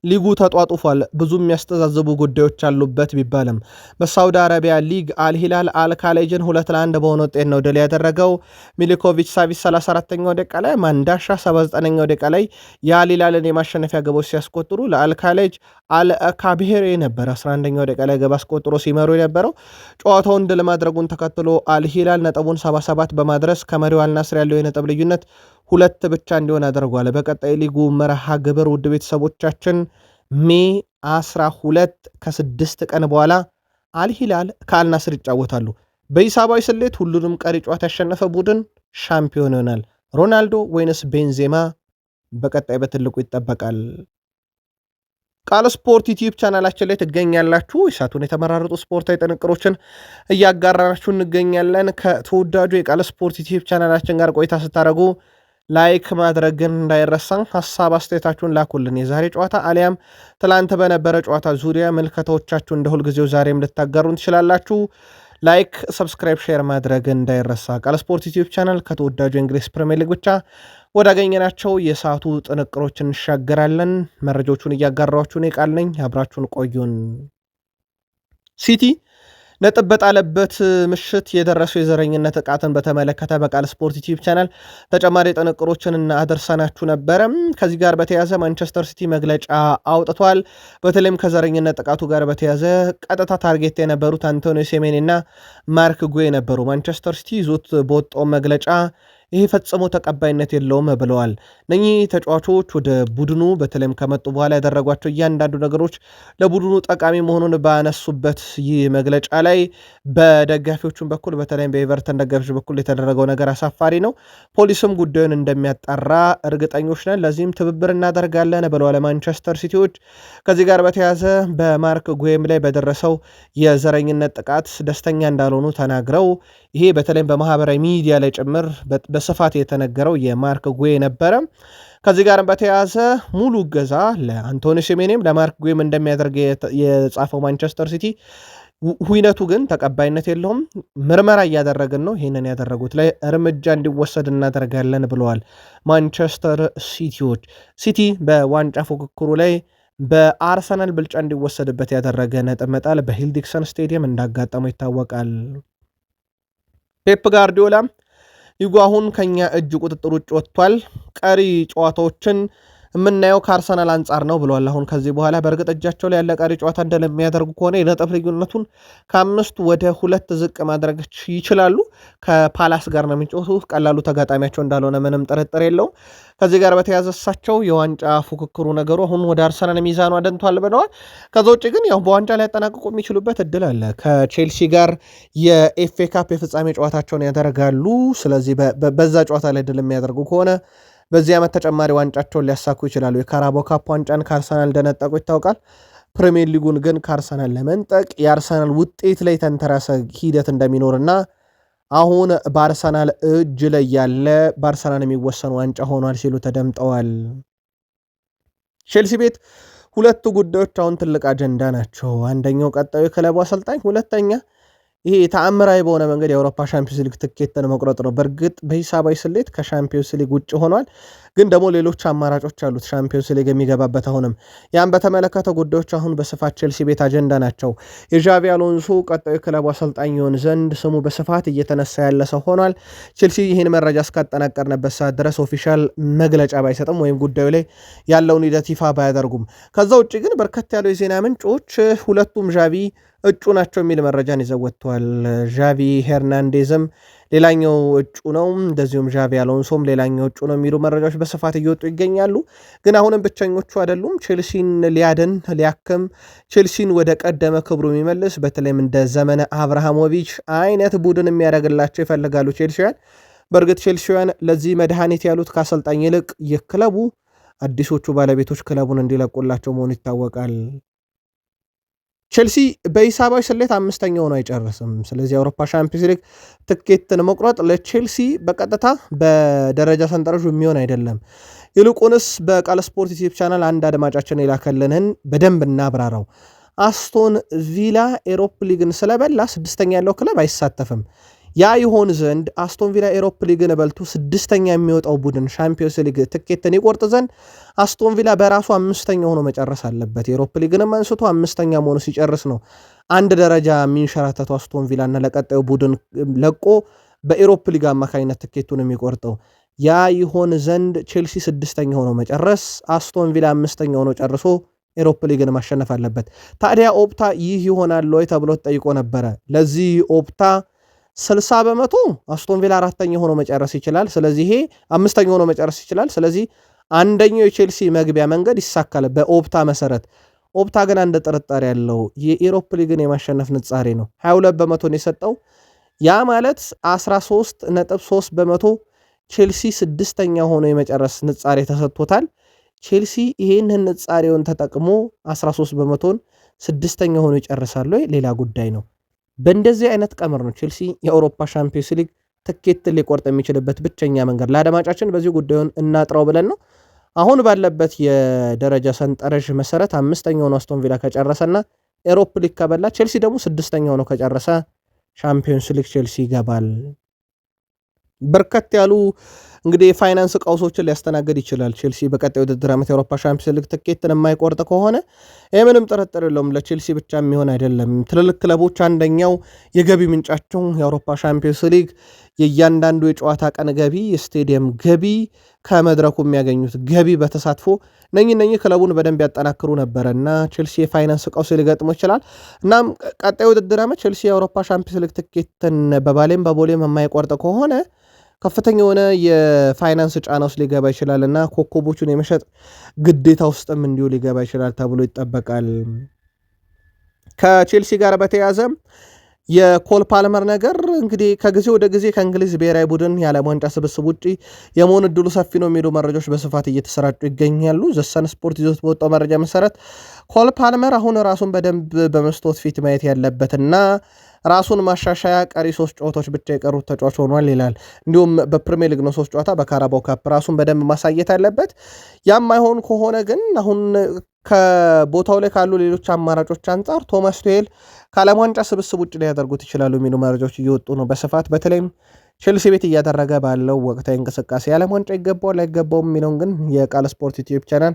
ሊጉ ተጧጡፏል። ብዙ የሚያስተዛዝቡ ጉዳዮች አሉበት ቢባልም በሳውዲ አረቢያ ሊግ አልሂላል አልካሌጅን 2-1 በሆነ ውጤት ነው ድል ያደረገው። ሚሊኮቪች ሳቪች 34ኛው ደቂቃ ላይ፣ ማንዳሻ 79ኛው ደቂቃ ላይ የአልሂላልን የማሸነፊያ ግቦች ሲያስቆጥሩ ለአልካሌጅ አልካቢሄሬ ነበር 11ኛው ደቂቃ ላይ ግብ አስቆጥሮ ሲመሩ የነበረው። ጨዋታውን ድል ማድረጉን ተከትሎ አልሂላል ነጥቡን 77 በማድረስ ከመሪው አልናስር ያለው የነጥብ ልዩነት 2 ብቻ እንዲሆን አድርጓል። በቀጣይ ሊጉ መርሃ ግብር ውድ ቤተሰቦቻችን ሜይ 12 ከ6 ቀን በኋላ አልሂላል ከአልናስር ይጫወታሉ። በሂሳባዊ ስሌት ሁሉንም ቀሪ ጨዋታ ያሸነፈ ቡድን ሻምፒዮን ይሆናል። ሮናልዶ ወይንስ ቤንዜማ በቀጣይ በትልቁ ይጠበቃል። ቃል ስፖርት ዩቲዩብ ቻናላችን ላይ ትገኛላችሁ። የሳቱን የተመራረጡ ስፖርታዊ ጥንቅሮችን እያጋራናችሁ እንገኛለን። ከተወዳጁ የቃል ስፖርት ዩቲዩብ ቻናላችን ጋር ቆይታ ስታደርጉ ላይክ ማድረግን እንዳይረሳ። ሀሳብ አስተያየታችሁን ላኩልን። የዛሬ ጨዋታ አሊያም ትላንት በነበረ ጨዋታ ዙሪያ ምልከታዎቻችሁ እንደ ሁልጊዜው ዛሬም ልታጋሩን ትችላላችሁ። ላይክ፣ ሰብስክራይብ፣ ሼር ማድረግ እንዳይረሳ። ቃል ስፖርት ዩቲዩብ ቻናል ከተወዳጁ የእንግሊዝ ፕሪሚየር ሊግ ብቻ ወዳገኘናቸው የሰዓቱ ጥንቅሮች እንሻገራለን። መረጃዎቹን እያጋራኋችሁ እኔ ቃል ነኝ። አብራችሁን ቆዩን። ሲቲ ነጥብ በጣለበት ምሽት የደረሰው የዘረኝነት ጥቃትን በተመለከተ በቃል ስፖርት ዩቲዩብ ቻናል ተጨማሪ ጥንቅሮችን አደርሰናችሁ ነበረ። ከዚህ ጋር በተያዘ ማንቸስተር ሲቲ መግለጫ አውጥቷል። በተለይም ከዘረኝነት ጥቃቱ ጋር በተያዘ ቀጥታ ታርጌት የነበሩት አንቶኒዮ ሴሜኒ እና ማርክ ጉዌ ነበሩ። ማንቸስተር ሲቲ ይዞት በወጣው መግለጫ ይሄ ፈጽሞ ተቀባይነት የለውም ብለዋል። እነኚህ ተጫዋቾች ወደ ቡድኑ በተለይም ከመጡ በኋላ ያደረጓቸው እያንዳንዱ ነገሮች ለቡድኑ ጠቃሚ መሆኑን ባነሱበት ይህ መግለጫ ላይ በደጋፊዎቹም በኩል በተለይም በኤቨርተን ደጋፊዎች በኩል የተደረገው ነገር አሳፋሪ ነው። ፖሊስም ጉዳዩን እንደሚያጣራ እርግጠኞች ነን፣ ለዚህም ትብብር እናደርጋለን ብለዋል ማንቸስተር ሲቲዎች። ከዚህ ጋር በተያያዘ በማርክ ጉዌም ላይ በደረሰው የዘረኝነት ጥቃት ደስተኛ እንዳልሆኑ ተናግረው ይሄ በተለይም በማህበራዊ ሚዲያ ላይ ጭምር በስፋት የተነገረው የማርክ ጉዌ ነበረ። ከዚህ ጋር በተያያዘ ሙሉ እገዛ ለአንቶኒ ሴሜኒም ለማርክ ጉዌም እንደሚያደርግ የጻፈው ማንቸስተር ሲቲ ሁይነቱ ግን ተቀባይነት የለውም፣ ምርመራ እያደረግን ነው፣ ይህንን ያደረጉት ላይ እርምጃ እንዲወሰድ እናደርጋለን ብለዋል ማንቸስተር ሲቲዎች። ሲቲ በዋንጫ ፉክክሩ ላይ በአርሰናል ብልጫ እንዲወሰድበት ያደረገ ነጥብ መጣል በሂል ዲክሰን ስቴዲየም እንዳጋጠመው ይታወቃል። ፔፕ ጋርዲዮላ ሊጉ አሁን ከኛ እጅ ቁጥጥር ውጭ ወጥቷል፣ ቀሪ ጨዋታዎችን የምናየው ከአርሰናል አንጻር ነው ብለዋል። አሁን ከዚህ በኋላ በእርግጥ እጃቸው ላይ ያለ ቀሪ ጨዋታ እንደሚያደርጉ ከሆነ የነጥብ ልዩነቱን ከ5 ወደ 2 ዝቅ ማድረግ ይችላሉ። ከፓላስ ጋር ነው የሚጫወቱት፣ ቀላሉ ተጋጣሚያቸው እንዳልሆነ ምንም ጥርጥር የለውም። ከዚህ ጋር በተያዘ እሳቸው የዋንጫ ፉክክሩ ነገሩ አሁን ወደ አርሰናል ሚዛኑ አደንቷል ብለዋል። ከዛ ውጭ ግን ያው በዋንጫ ላይ ያጠናቅቁ የሚችሉበት እድል አለ። ከቼልሲ ጋር የኤፍኤ ካፕ የፍጻሜ ጨዋታቸውን ያደርጋሉ። ስለዚህ በዛ ጨዋታ ላይ ድል የሚያደርጉ ከሆነ በዚህ ዓመት ተጨማሪ ዋንጫቸውን ሊያሳኩ ይችላሉ። የካራባኦ ካፕ ዋንጫን ከአርሰናል እንደነጠቁ ይታወቃል። ፕሪሚየር ሊጉን ግን ከአርሰናል ለመንጠቅ የአርሰናል ውጤት ላይ ተንተራሰ ሂደት እንደሚኖርና አሁን በአርሰናል እጅ ላይ ያለ በአርሰናል የሚወሰኑ ዋንጫ ሆኗል ሲሉ ተደምጠዋል። ቼልሲ ቤት ሁለቱ ጉዳዮች አሁን ትልቅ አጀንዳ ናቸው። አንደኛው ቀጣዩ የክለቡ አሰልጣኝ፣ ሁለተኛ ይሄ ተአምራዊ በሆነ መንገድ የአውሮፓ ሻምፒዮንስ ሊግ ትኬትን መቁረጥ ነው። በእርግጥ በሂሳባዊ ስሌት ከሻምፒዮንስ ሊግ ውጭ ሆኗል፣ ግን ደግሞ ሌሎች አማራጮች አሉት ሻምፒዮንስ ሊግ የሚገባበት። አሁንም ያን በተመለከተ ጉዳዮች አሁን በስፋት ቼልሲ ቤት አጀንዳ ናቸው። የዣቪ አሎንሶ ቀጣዩ ክለቡ አሰልጣኝ ይሆን ዘንድ ስሙ በስፋት እየተነሳ ያለ ሰው ሆኗል። ቼልሲ ይህን መረጃ እስካጠናቀርንበት ሰዓት ድረስ ኦፊሻል መግለጫ ባይሰጥም ወይም ጉዳዩ ላይ ያለውን ሂደት ይፋ ባያደርጉም፣ ከዛ ውጭ ግን በርከት ያለው የዜና ምንጮች ሁለቱም ዣቪ እጩ ናቸው የሚል መረጃን ይዘው ወጥተዋል። ዣቪ ሄርናንዴዝም ሌላኛው እጩ ነው፣ እንደዚሁም ዣቪ አሎንሶም ሌላኛው እጩ ነው የሚሉ መረጃዎች በስፋት እየወጡ ይገኛሉ። ግን አሁንም ብቸኞቹ አይደሉም። ቼልሲን ሊያድን ሊያክም፣ ቼልሲን ወደ ቀደመ ክብሩ የሚመልስ በተለይም እንደ ዘመነ አብርሃሞቪች አይነት ቡድን የሚያደርግላቸው ይፈልጋሉ ቼልሲያን። በእርግጥ ቼልሲያን ለዚህ መድኃኒት ያሉት ከአሰልጣኝ ይልቅ የክለቡ አዲሶቹ ባለቤቶች ክለቡን እንዲለቁላቸው መሆኑ ይታወቃል። ቼልሲ በሂሳባዊ ስሌት 5ኛ ሆኖ አይጨርስም። ስለዚህ የአውሮፓ ሻምፒዮንስ ሊግ ትኬትን መቁረጥ ለቼልሲ በቀጥታ በደረጃ ሰንጠረዡ የሚሆን አይደለም። ይልቁንስ በቃል ስፖርት ዩቲዩብ ቻናል አንድ አድማጫችን የላከልንን በደንብ እናብራራው። አስቶን ቪላ ኤሮፕ ሊግን ስለበላ 6ኛ ያለው ክለብ አይሳተፍም። ያ ይሆን ዘንድ አስቶን ቪላ ኤሮፕ ሊግን በልቶ 6ኛ የሚወጣው ቡድን ሻምፒዮንስ ሊግ ትኬትን ይቆርጥ ዘንድ አስቶን ቪላ በራሱ 5ኛ ሆኖ መጨረስ አለበት። ኤሮፕ ሊግንም አንስቶ 5ኛ ሆኖ ሲጨርስ ነው አንድ ደረጃ የሚንሸራተተው አስቶን ቪላ እና ለቀጣዩ ቡድን ለቆ በኤሮፕ ሊግ አማካኝነት ትኬቱን የሚቆርጠው። ያ ይሆን ዘንድ ቼልሲ 6ኛ ሆኖ መጨረስ፣ አስቶን ቪላ 5ኛ ሆኖ ጨርሶ ኤሮፕ ሊግን ማሸነፍ አለበት። ታዲያ ኦፕታ ይህ ይሆናል ወይ ተብሎ ተጠይቆ ነበረ። ለዚህ ኦፕታ 60% አስቶን ቪላ 4ኛ ሆኖ መጨረስ ይችላል። ስለዚህ ይሄ 5ኛ ሆኖ መጨረስ ይችላል። ስለዚህ አንደኛው የቼልሲ መግቢያ መንገድ ይሳካል በኦፕታ መሰረት። ኦፕታ ግን አንድ ጥርጣሬ ያለው የኤሮፕ ሊግን የማሸነፍ ንጻሬ ነው። 22% ነው የሰጠው። ያ ማለት 13.3% ቼልሲ 6ኛ ሆኖ የመጨረስ ንጻሬ ተሰጥቶታል። ቼልሲ ይሄንን ንጻሬውን ተጠቅሞ 13 በመቶን ስድስተኛ ሆኖ ይጨርሳሉ ሌላ ጉዳይ ነው። በእንደዚህ አይነት ቀመር ነው ቼልሲ የአውሮፓ ሻምፒዮንስ ሊግ ትኬትን ሊቆርጥ የሚችልበት ብቸኛ መንገድ። ለአድማጫችን በዚህ ጉዳዩን እናጥራው ብለን ነው። አሁን ባለበት የደረጃ ሰንጠረዥ መሰረት አምስተኛውን አስቶን ቪላ ከጨረሰና ኤሮፕ ሊግ ከበላ ቼልሲ ደግሞ ስድስተኛው ነው ከጨረሰ ሻምፒዮንስ ሊግ ቼልሲ ይገባል። በርከት ያሉ እንግዲህ የፋይናንስ ቀውሶችን ሊያስተናግድ ይችላል ቼልሲ በቀጣይ ውድድር ዓመት የአውሮፓ ሻምፒዮንስ ሊግ ትኬትን የማይቆርጥ ከሆነ። ምንም ጥርጥር የለውም ለቼልሲ ብቻ የሚሆን አይደለም። ትልልቅ ክለቦች አንደኛው የገቢ ምንጫቸው የአውሮፓ ሻምፒዮንስ ሊግ የእያንዳንዱ የጨዋታ ቀን ገቢ፣ የስቴዲየም ገቢ፣ ከመድረኩ የሚያገኙት ገቢ በተሳትፎ እነኚህ ክለቡን በደንብ ያጠናክሩ ነበረ እና ቼልሲ የፋይናንስ ቀውስ ሊገጥሞ ይችላል። እናም ቀጣይ ውድድር ዓመት ቼልሲ የአውሮፓ ሻምፒዮንስ ሊግ ትኬትን በባሌም በቦሌም የማይቆርጥ ከሆነ ከፍተኛ የሆነ የፋይናንስ ጫና ውስጥ ሊገባ ይችላል እና ኮከቦቹን የመሸጥ ግዴታ ውስጥም እንዲሁ ሊገባ ይችላል ተብሎ ይጠበቃል። ከቼልሲ ጋር በተያያዘ የኮል ፓልመር ነገር እንግዲህ ከጊዜ ወደ ጊዜ ከእንግሊዝ ብሔራዊ ቡድን የዓለም ዋንጫ ስብስብ ውጪ የመሆን እድሉ ሰፊ ነው የሚሉ መረጃዎች በስፋት እየተሰራጩ ይገኛሉ። ዘሰን ስፖርት ይዞት በወጣው መረጃ መሰረት ኮል ፓልመር አሁን ራሱን በደንብ በመስታወት ፊት ማየት ያለበትና ራሱን ማሻሻያ ቀሪ 3 ጨዋታዎች ብቻ የቀሩት ተጫዋች ሆኗል ይላል። እንዲሁም በፕሪሚየር ሊግ ነው 3 ጨዋታ፣ በካራባው ካፕ ራሱን በደንብ ማሳየት አለበት። ያም አይሆን ከሆነ ግን አሁን ከቦታው ላይ ካሉ ሌሎች አማራጮች አንጻር ቶማስ ቱሄል ከዓለም ዋንጫ ስብስብ ውጭ ሊያደርጉት ይችላሉ የሚሉ መረጃዎች እየወጡ ነው በስፋት። በተለይም ቼልሲ ቤት እያደረገ ባለው ወቅታዊ እንቅስቃሴ የዓለም ዋንጫ ይገባዋል አይገባውም የሚለውን ግን የቃል ስፖርት ዩቲዩብ ቻናል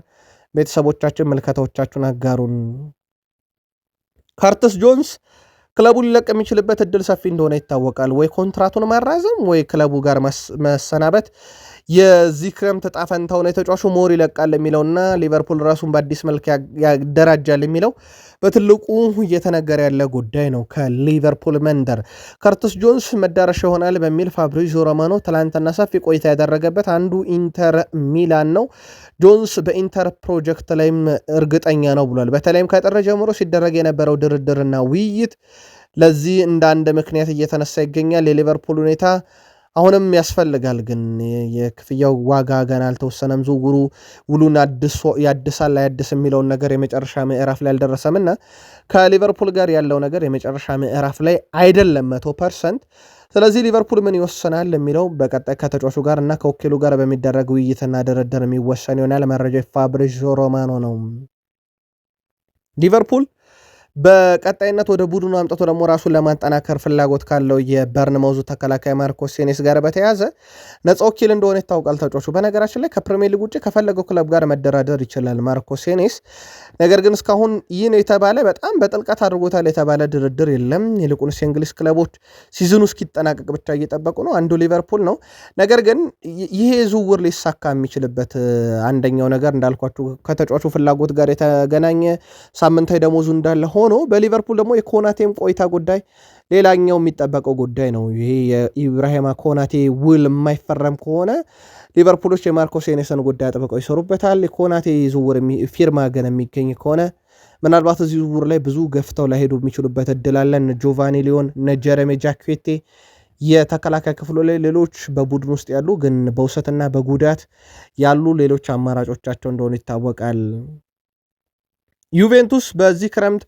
ቤተሰቦቻችን ምልከታዎቻችሁን አጋሩን። ካርተስ ጆንስ ክለቡን ሊለቅ የሚችልበት እድል ሰፊ እንደሆነ ይታወቃል። ወይ ኮንትራቱን ማራዘም ወይ ክለቡ ጋር መሰናበት የዚህ ክረምት ዕጣ ፈንታውን የተጫዋቹ ሞር ይለቃል የሚለውና ሊቨርፑል ራሱን በአዲስ መልክ ያደራጃል የሚለው በትልቁ እየተነገረ ያለ ጉዳይ ነው። ከሊቨርፑል መንደር ካርተስ ጆንስ መዳረሻ ይሆናል በሚል ፋብሪዚዮ ሮማኖ ትላንትና ሰፊ ቆይታ ያደረገበት አንዱ ኢንተር ሚላን ነው። ጆንስ በኢንተር ፕሮጀክት ላይም እርግጠኛ ነው ብሏል። በተለይም ከጥር ጀምሮ ሲደረግ የነበረው ድርድርና ውይይት ለዚህ እንደ አንድ ምክንያት እየተነሳ ይገኛል። የሊቨርፑል ሁኔታ አሁንም ያስፈልጋል፣ ግን የክፍያው ዋጋ ገና አልተወሰነም። ዝውውሩ ውሉን ያድሳል አያድስ የሚለውን ነገር የመጨረሻ ምዕራፍ ላይ አልደረሰም እና ከሊቨርፑል ጋር ያለው ነገር የመጨረሻ ምዕራፍ ላይ አይደለም 100%። ስለዚህ ሊቨርፑል ምን ይወሰናል የሚለው በቀጣይ ከተጫዋቹ ጋር እና ከወኪሉ ጋር በሚደረግ ውይይትና ድርድር የሚወሰን ይሆናል። መረጃ ፋብሪዚዮ ሮማኖ ነው። ሊቨርፑል በቀጣይነት ወደ ቡድኑ አምጥቶ ደግሞ ራሱን ለማጠናከር ፍላጎት ካለው የበርንማውዙ ተከላካይ ማርኮስ ሴኔስ ጋር በተያያዘ ነፃ ወኪል እንደሆነ ይታወቃል። ተጫዋቹ በነገራችን ላይ ከፕሪሚየር ሊግ ውጭ ከፈለገው ክለብ ጋር መደራደር ይችላል ማርኮስ ሴኔስ። ነገር ግን እስካሁን ይህ ነው የተባለ በጣም በጥልቀት አድርጎታል የተባለ ድርድር የለም። ይልቁንስ የእንግሊዝ ክለቦች ሲዝኑ እስኪጠናቀቅ ብቻ እየጠበቁ ነው። አንዱ ሊቨርፑል ነው። ነገር ግን ይሄ ዝውውር ሊሳካ የሚችልበት አንደኛው ነገር እንዳልኳችሁ ከተጫዋቹ ፍላጎት ጋር የተገናኘ ሳምንታዊ ደሞዙ እንዳለ ሆኖ በሊቨርፑል ደግሞ የኮናቴም ቆይታ ጉዳይ ሌላኛው የሚጠበቀው ጉዳይ ነው። ይሄ የኢብራሂማ ኮናቴ ውል የማይፈረም ከሆነ ሊቨርፑሎች የማርኮስ ሴኔስን ጉዳይ አጥብቀው ይሰሩበታል። የኮናቴ ዝውውር ፊርማ ግን የሚገኝ ከሆነ ምናልባት እዚህ ዝውውር ላይ ብዙ ገፍተው ላይሄዱ የሚችሉበት እድል አለ። እነ ጆቫኒ ሊዮን፣ እነ ጀረሜ ጃክዌቴ የተከላካይ ክፍሉ ላይ ሌሎች በቡድን ውስጥ ያሉ ግን በውሰትና በጉዳት ያሉ ሌሎች አማራጮቻቸው እንደሆኑ ይታወቃል። ዩቬንቱስ በዚህ ክረምት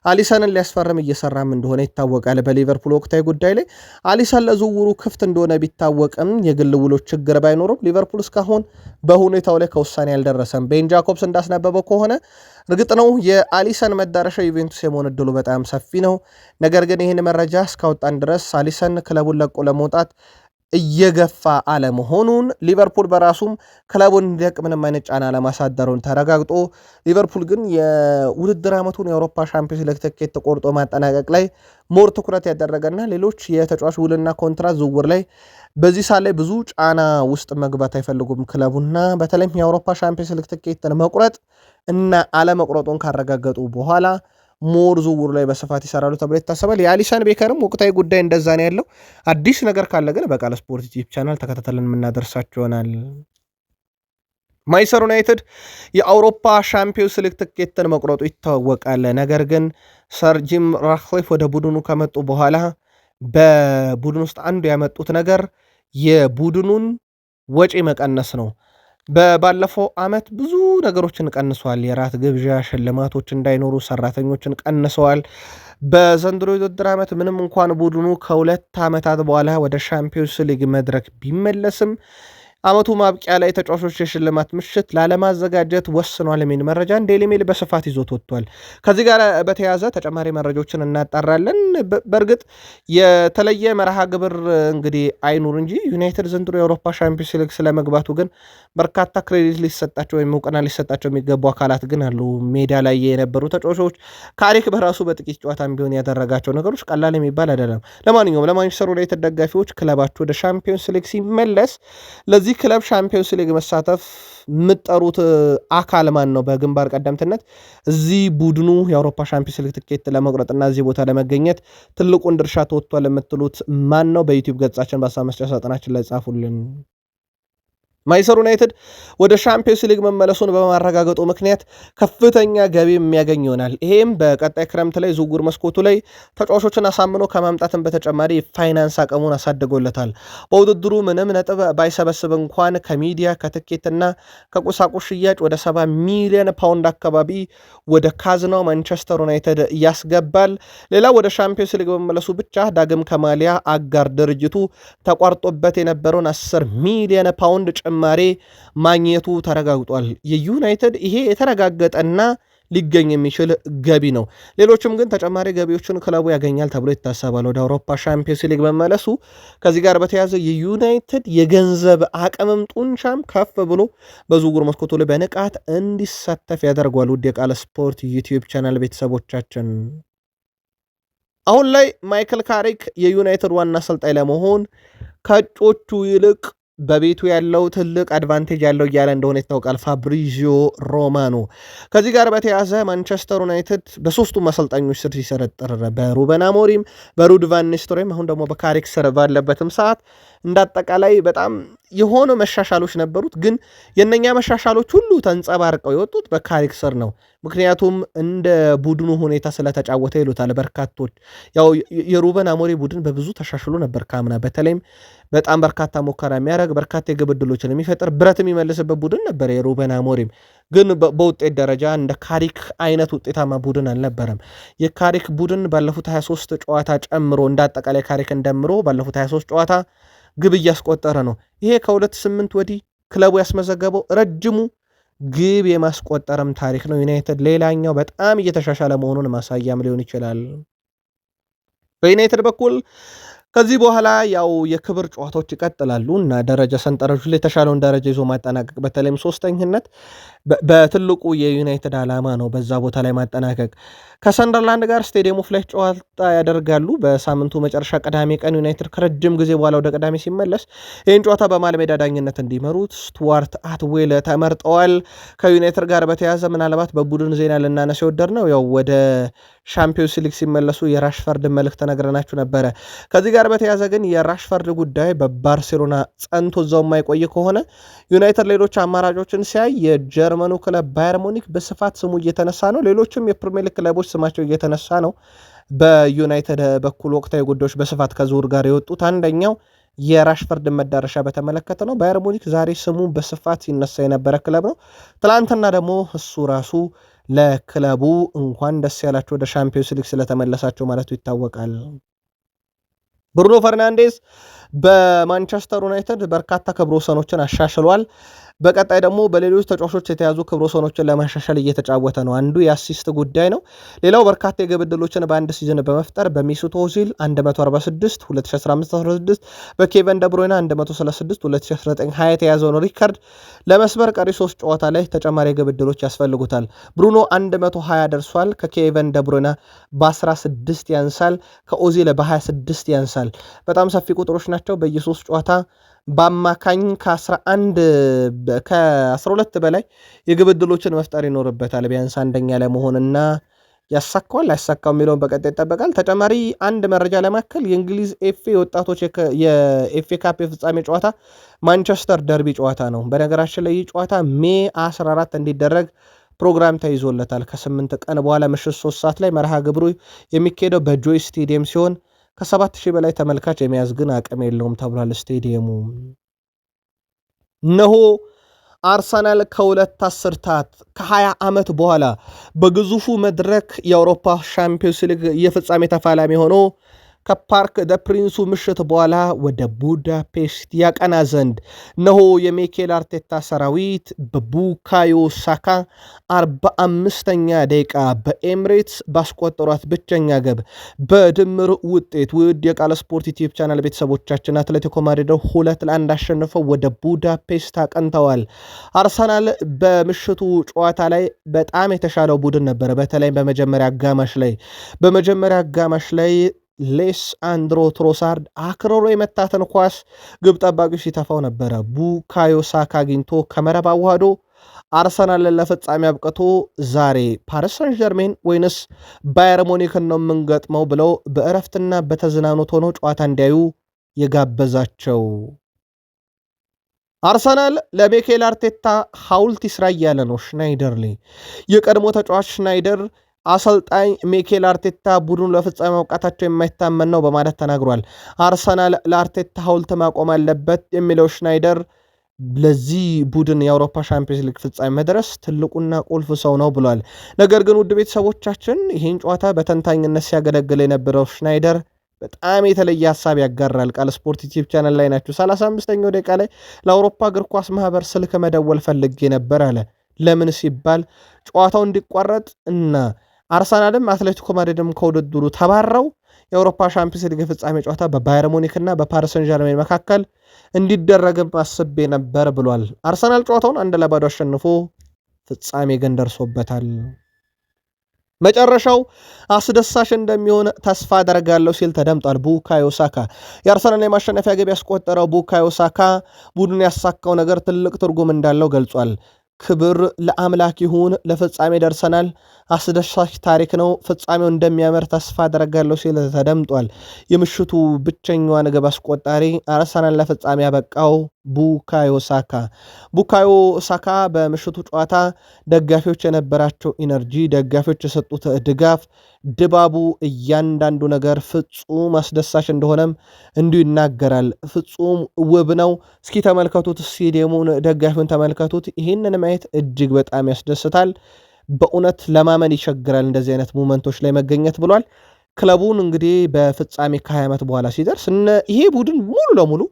አሊሰንን ሊያስፈርም እየሰራም እንደሆነ ይታወቃል። በሊቨርፑል ወቅታዊ ጉዳይ ላይ አሊሰን ለዝውውሩ ክፍት እንደሆነ ቢታወቅም የግል ውሎች ችግር ባይኖርም ሊቨርፑል እስካሁን በሁኔታው ላይ ከውሳኔ አልደረሰም። ቤን ጃኮብስ እንዳስነበበው ከሆነ እርግጥ ነው የአሊሰን መዳረሻ ዩቬንቱስ የመሆን እድሉ በጣም ሰፊ ነው። ነገር ግን ይህን መረጃ እስካወጣን ድረስ አሊሰን ክለቡን ለቆ ለመውጣት እየገፋ አለመሆኑን ሊቨርፑል በራሱም ክለቡን እንዲለቅ ምንም አይነት ጫና ለማሳደሩን ተረጋግጦ ሊቨርፑል ግን የውድድር ዓመቱን የአውሮፓ ሻምፒዮንስ ሊግ ትኬት ተቆርጦ ማጠናቀቅ ላይ ሞር ትኩረት ያደረገና ሌሎች የተጫዋች ውልና ኮንትራት ዝውውር ላይ በዚህ ሳለ ብዙ ጫና ውስጥ መግባት አይፈልጉም ክለቡና በተለይም የአውሮፓ ሻምፒዮንስ ሊግ ትኬትን መቁረጥ እና አለመቁረጡን ካረጋገጡ በኋላ ሞር ዝውውር ላይ በስፋት ይሰራሉ ተብሎ ይታሰባል። የአሊሰን ቤከርም ወቅታዊ ጉዳይ እንደዛ ነው ያለው። አዲስ ነገር ካለ ግን በቃል ስፖርት ዩቲዩብ ቻናል ተከታተልን የምናደርሳችሁ ይሆናል። ማንቸስተር ዩናይትድ የአውሮፓ ሻምፒዮንስ ሊግ ትኬትን መቁረጡ ይታወቃል። ነገር ግን ሰር ጂም ራትክሊፍ ወደ ቡድኑ ከመጡ በኋላ በቡድን ውስጥ አንዱ ያመጡት ነገር የቡድኑን ወጪ መቀነስ ነው። ባለፈው ዓመት ብዙ ነገሮችን ቀንሷል። የራት ግብዣ ሽልማቶች እንዳይኖሩ ሰራተኞችን ቀንሰዋል። በዘንድሮ የውድድር ዓመት ምንም እንኳን ቡድኑ ከሁለት ዓመታት በኋላ ወደ ሻምፒዮንስ ሊግ መድረክ ቢመለስም ዓመቱ ማብቂያ ላይ ተጫዋቾች የሽልማት ምሽት ላለማዘጋጀት ወስኗል የሚል መረጃን ዴይሊ ሜል በስፋት ይዞት ወጥቷል። ከዚህ ጋር በተያያዘ ተጨማሪ መረጃዎችን እናጣራለን። በእርግጥ የተለየ መርሃ ግብር እንግዲህ አይኑር እንጂ ዩናይትድ ዘንድሮ የአውሮፓ ሻምፒዮንስ ሊግ ስለመግባቱ ግን በርካታ ክሬዲት ሊሰጣቸው ወይም እውቅና ሊሰጣቸው የሚገቡ አካላት ግን አሉ። ሜዳ ላይ የነበሩ ተጫዋቾች ካሪክ በራሱ በጥቂት ጨዋታም ቢሆን ያደረጋቸው ነገሮች ቀላል የሚባል አይደለም። ለማንኛውም ለማንቸስተር ዩናይትድ ደጋፊዎች ክለባቸው ወደ ሻምፒዮንስ ሊግ ሲመለስ ለዚህ ክለብ ሻምፒዮንስ ሊግ መሳተፍ የምትጠሩት አካል ማን ነው? በግንባር ቀደምትነት እዚህ ቡድኑ የአውሮፓ ሻምፒዮንስ ሊግ ትኬት ለመቁረጥና እዚህ ቦታ ለመገኘት ትልቁን ድርሻ ተወጥቷል የምትሉት ማን ነው? በዩቲዩብ ገጻችን በሀሳብ መስጫ ሳጥናችን ላይ ጻፉልን። ማንቸስተር ዩናይትድ ወደ ሻምፒዮንስ ሊግ መመለሱን በማረጋገጡ ምክንያት ከፍተኛ ገቢ የሚያገኝ ይሆናል። ይሄም በቀጣይ ክረምት ላይ ዝውውር መስኮቱ ላይ ተጫዋቾችን አሳምኖ ከማምጣትን በተጨማሪ ፋይናንስ አቅሙን አሳድጎለታል። በውድድሩ ምንም ነጥብ ባይሰበስብ እንኳን ከሚዲያ ከትኬትና ከቁሳቁስ ሽያጭ ወደ 70 ሚሊዮን ፓውንድ አካባቢ ወደ ካዝናው ማንቸስተር ዩናይትድ ያስገባል። ሌላ ወደ ሻምፒዮንስ ሊግ በመመለሱ ብቻ ዳግም ከማሊያ አጋር ድርጅቱ ተቋርጦበት የነበረውን 10 ሚሊዮን ፓውንድ ጭማሬ ማግኘቱ ተረጋግጧል። የዩናይትድ ይሄ የተረጋገጠና ሊገኝ የሚችል ገቢ ነው። ሌሎችም ግን ተጨማሪ ገቢዎችን ክለቡ ያገኛል ተብሎ ይታሰባል። ወደ አውሮፓ ሻምፒዮንስ ሊግ መመለሱ ከዚህ ጋር በተያያዘ የዩናይትድ የገንዘብ አቅምም ጡንቻም ከፍ ብሎ በዝውውር መስኮቱ ላይ በንቃት እንዲሳተፍ ያደርጓል። ውድ የቃል ስፖርት ዩቲዩብ ቻናል ቤተሰቦቻችን አሁን ላይ ማይክል ካሪክ የዩናይትድ ዋና አሰልጣኝ ለመሆን ከእጮቹ ይልቅ በቤቱ ያለው ትልቅ አድቫንቴጅ ያለው እያለ እንደሆነ ይታወቃል ፋብሪዚዮ ሮማኖ። ከዚህ ጋር በተያያዘ ማንቸስተር ዩናይትድ በሶስቱም አሰልጣኞች ስር ሲሰረጥር በሩበን አሞሪም፣ በሩድ ቫን ኒስተልሮይም አሁን ደግሞ በካሪክ ስር ባለበትም ሰዓት እንዳጠቃላይ በጣም የሆኑ መሻሻሎች ነበሩት። ግን የነኛ መሻሻሎች ሁሉ ተንጸባርቀው የወጡት በካሪክ ስር ነው። ምክንያቱም እንደ ቡድኑ ሁኔታ ስለተጫወተ ይሉታል በርካቶች። ያው የሩበን አሞሪም ቡድን በብዙ ተሻሽሎ ነበር ካምና። በተለይም በጣም በርካታ ሙከራ የሚያደርግ በርካታ የግብ ዕድሎችን የሚፈጥር ብረት የሚመልስበት ቡድን ነበር የሩበን አሞሪም። ግን በውጤት ደረጃ እንደ ካሪክ አይነት ውጤታማ ቡድን አልነበረም። የካሪክ ቡድን ባለፉት 23 ጨዋታ ጨምሮ እንዳጠቃላይ ካሪክን ደምሮ ባለፉት 23 ጨዋታ ግብ እያስቆጠረ ነው። ይሄ ከ2008 ወዲህ ክለቡ ያስመዘገበው ረጅሙ ግብ የማስቆጠርም ታሪክ ነው። ዩናይትድ ሌላኛው በጣም እየተሻሻለ መሆኑን ማሳያም ሊሆን ይችላል። በዩናይትድ በኩል ከዚህ በኋላ ያው የክብር ጨዋታዎች ይቀጥላሉ እና ደረጃ ሰንጠረዡ ላይ የተሻለውን ደረጃ ይዞ ማጠናቀቅ በተለይም ሶስተኝነት በትልቁ የዩናይትድ ዓላማ ነው። በዛ ቦታ ላይ ማጠናቀቅ ከሰንደርላንድ ጋር ስቴዲየም ኦፍ ላይት ጨዋታ ያደርጋሉ። በሳምንቱ መጨረሻ ቅዳሜ ቀን ዩናይትድ ከረጅም ጊዜ በኋላ ወደ ቅዳሜ ሲመለስ ይህን ጨዋታ በመሃል ሜዳ ዳኝነት እንዲመሩት ስቱዋርት አትዌል ተመርጠዋል። ከዩናይትድ ጋር በተያያዘ ምናልባት በቡድን ዜና ልናነሳ የወደድ ነው ያው ወደ ሻምፒዮንስ ሊግ ሲመለሱ የራሽፈርድ መልእክት ነግረናችሁ ነበረ። ከዚህ ጋር በተያያዘ ግን የራሽፈርድ ጉዳይ በባርሴሎና ጸንቶ እዛው የማይቆይ ከሆነ ዩናይትድ ሌሎች አማራጮችን ሲያይ የጀርመኑ ክለብ ባየር ሙኒክ በስፋት ስሙ እየተነሳ ነው። ሌሎችም የፕሪሚየር ሊግ ክለቦች ስማቸው እየተነሳ ነው። በዩናይትድ በኩል ወቅታዊ ጉዳዮች በስፋት ከዝውውር ጋር የወጡት አንደኛው የራሽፈርድ መዳረሻ በተመለከተ ነው። ባየር ሙኒክ ዛሬ ስሙ በስፋት ሲነሳ የነበረ ክለብ ነው። ትላንትና ደግሞ እሱ ራሱ ለክለቡ እንኳን ደስ ያላቸው ወደ ሻምፒዮንስ ሊግ ስለተመለሳቸው ማለቱ ይታወቃል። ብሩኖ ፈርናንዴዝ በማንቸስተር ዩናይትድ በርካታ ክብረ ወሰኖችን አሻሽሏል። በቀጣይ ደግሞ በሌሎች ተጫዋቾች የተያዙ ክብረ ወሰኖችን ለማሻሻል እየተጫወተ ነው። አንዱ የአሲስት ጉዳይ ነው። ሌላው በርካታ የግብ ዕድሎችን በአንድ ሲዝን በመፍጠር በሜሱት ኦዚል 146 2015-16 በኬቨን ደብሮይና 136 2019-20 የተያዘውን ሪከርድ ለመስበር ቀሪ 3 ጨዋታ ላይ ተጨማሪ የግብ ዕድሎች ያስፈልጉታል። ብሩኖ 120 ደርሷል። ከኬቨን ደብሮይና በ16 ያንሳል። ከኦዚል በ26 ያንሳል። በጣም ሰፊ ቁጥሮች ናቸው። በየ3 ጨዋታ በአማካኝ ከ12 በላይ የግብ ዕድሎችን መፍጠር ይኖርበታል ቢያንስ አንደኛ ለመሆንና ያሳካዋል አያሳካው የሚለውን በቀጣይ ይጠበቃል። ተጨማሪ አንድ መረጃ ለማከል የእንግሊዝ ኤፍኤ ወጣቶች የኤፍኤ ካፕ የፍጻሜ ጨዋታ ማንቸስተር ደርቢ ጨዋታ ነው። በነገራችን ላይ ይህ ጨዋታ ሜይ 14 እንዲደረግ ፕሮግራም ተይዞለታል። ከ8 ቀን በኋላ ምሽት 3 ሰዓት ላይ መርሃ ግብሩ የሚካሄደው በጆይ ስቴዲየም ሲሆን ከ7,000 በላይ ተመልካች የመያዝ ግን አቅም የለውም ተብሏል። ስቴዲየሙ እነሆ አርሰናል ከሁለት አስርታት ከ20 ዓመት በኋላ በግዙፉ መድረክ የአውሮፓ ሻምፒዮንስ ሊግ የፍጻሜ ተፋላሚ ሆኖ ከፓርክ ደ ፕሪንሱ ምሽት በኋላ ወደ ቡዳፔስት ያቀና ዘንድ ነሆ የሚኬል አርቴታ ሰራዊት በቡካዮ ሳካ 45ኛ ደቂቃ በኤምሬትስ ባስቆጠሯት ብቸኛ ግብ በድምር ውጤት ውድ የቃል ስፖርት ዩቲዩብ ቻናል ቤተሰቦቻችን አትሌቲኮ ማድሪድ 2-1 አሸንፈው ወደ ቡዳፔስት አቀንተዋል። አርሰናል በምሽቱ ጨዋታ ላይ በጣም የተሻለው ቡድን ነበረ። በተለይ በመጀመሪያ አጋማሽ ላይ ሌስ አንድሮ ትሮሳርድ አክሮሮ የመታተን ኳስ ግብ ጠባቂው ሲተፋው ነበረ። ቡካዮ ሳካ አግኝቶ ከመረብ አዋህዶ አርሰናልን ለፍጻሜ አብቅቶ ዛሬ ፓሪስ ሰን ዠርሜን ወይንስ ባየር ሙኒክን ነው የምንገጥመው ብለው በእረፍትና በተዝናኖት ሆነው ጨዋታ እንዲያዩ የጋበዛቸው አርሰናል ለሚኬል አርቴታ ሐውልት ይስራ እያለ ነው። ሽናይደር የቀድሞ ተጫዋች ሽናይደር አሰልጣኝ ሚኬል አርቴታ ቡድኑ ለፍጻሜ መብቃታቸው የማይታመን ነው በማለት ተናግሯል። አርሰናል ለአርቴታ ሐውልት ማቆም አለበት የሚለው ሽናይደር ለዚህ ቡድን የአውሮፓ ሻምፒዮንስ ሊግ ፍጻሜ መድረስ ትልቁና ቁልፍ ሰው ነው ብሏል። ነገር ግን ውድ ቤተሰቦቻችን ይህን ጨዋታ በተንታኝነት ሲያገለግል የነበረው ሽናይደር በጣም የተለየ ሀሳብ ያጋራል። ቃል ስፖርት ዩቲዩብ ቻናል ላይ ናቸው። 35ኛው ደቂቃ ላይ ለአውሮፓ እግር ኳስ ማህበር ስልክ መደወል ፈልጌ ነበር አለ። ለምን ሲባል ጨዋታው እንዲቋረጥ እና አርሰናልም አትሌቲኮ ማድሪድም ከውድድሩ ተባረው የአውሮፓ ሻምፒዮንስ ሊግ ፍጻሜ ጨዋታ በባየር ሙኒክ እና በፓሪስ ሰን ዠርሜን መካከል እንዲደረግም አስቤ ነበር ብሏል። አርሰናል ጨዋታውን 1-0 አሸንፎ ፍጻሜ ግን ደርሶበታል። መጨረሻው አስደሳች እንደሚሆን ተስፋ አደርጋለሁ ሲል ተደምጧል። ቡካዮ ሳካ የአርሰናል የማሸነፊያ ግብ ያስቆጠረው ቡካዮ ሳካ ቡድኑ ያሳካው ነገር ትልቅ ትርጉም እንዳለው ገልጿል። ክብር ለአምላክ ይሁን፣ ለፍጻሜ ደርሰናል፣ አስደሳች ታሪክ ነው፣ ፍጻሜው እንደሚያምር ተስፋ አደርጋለሁ ሲል ተደምጧል። የምሽቱ ብቸኛዋን ግብ አስቆጣሪ አርሰናል ለፍጻሜ ያበቃው ቡካዮ ሳካ በምሽቱ ጨዋታ ደጋፊዎች የነበራቸው ኢነርጂ፣ ደጋፊዎች የሰጡት ድጋፍ፣ ድባቡ፣ እያንዳንዱ ነገር ፍጹም አስደሳች እንደሆነም እንዲሁ ይናገራል። ፍጹም ውብ ነው። እስኪ ተመልከቱት፣ ስቴዲየሙን፣ ደጋፊውን ተመልከቱት። ይህንን ማየት እጅግ በጣም ያስደስታል። በእውነት ለማመን ይቸግራል እንደዚህ አይነት ሞመንቶች ላይ መገኘት ብሏል። ክለቡን እንግዲህ በፍጻሜ ከ20 ዓመት በኋላ ሲደርስ ይሄ ቡድን ሙሉ ለሙሉ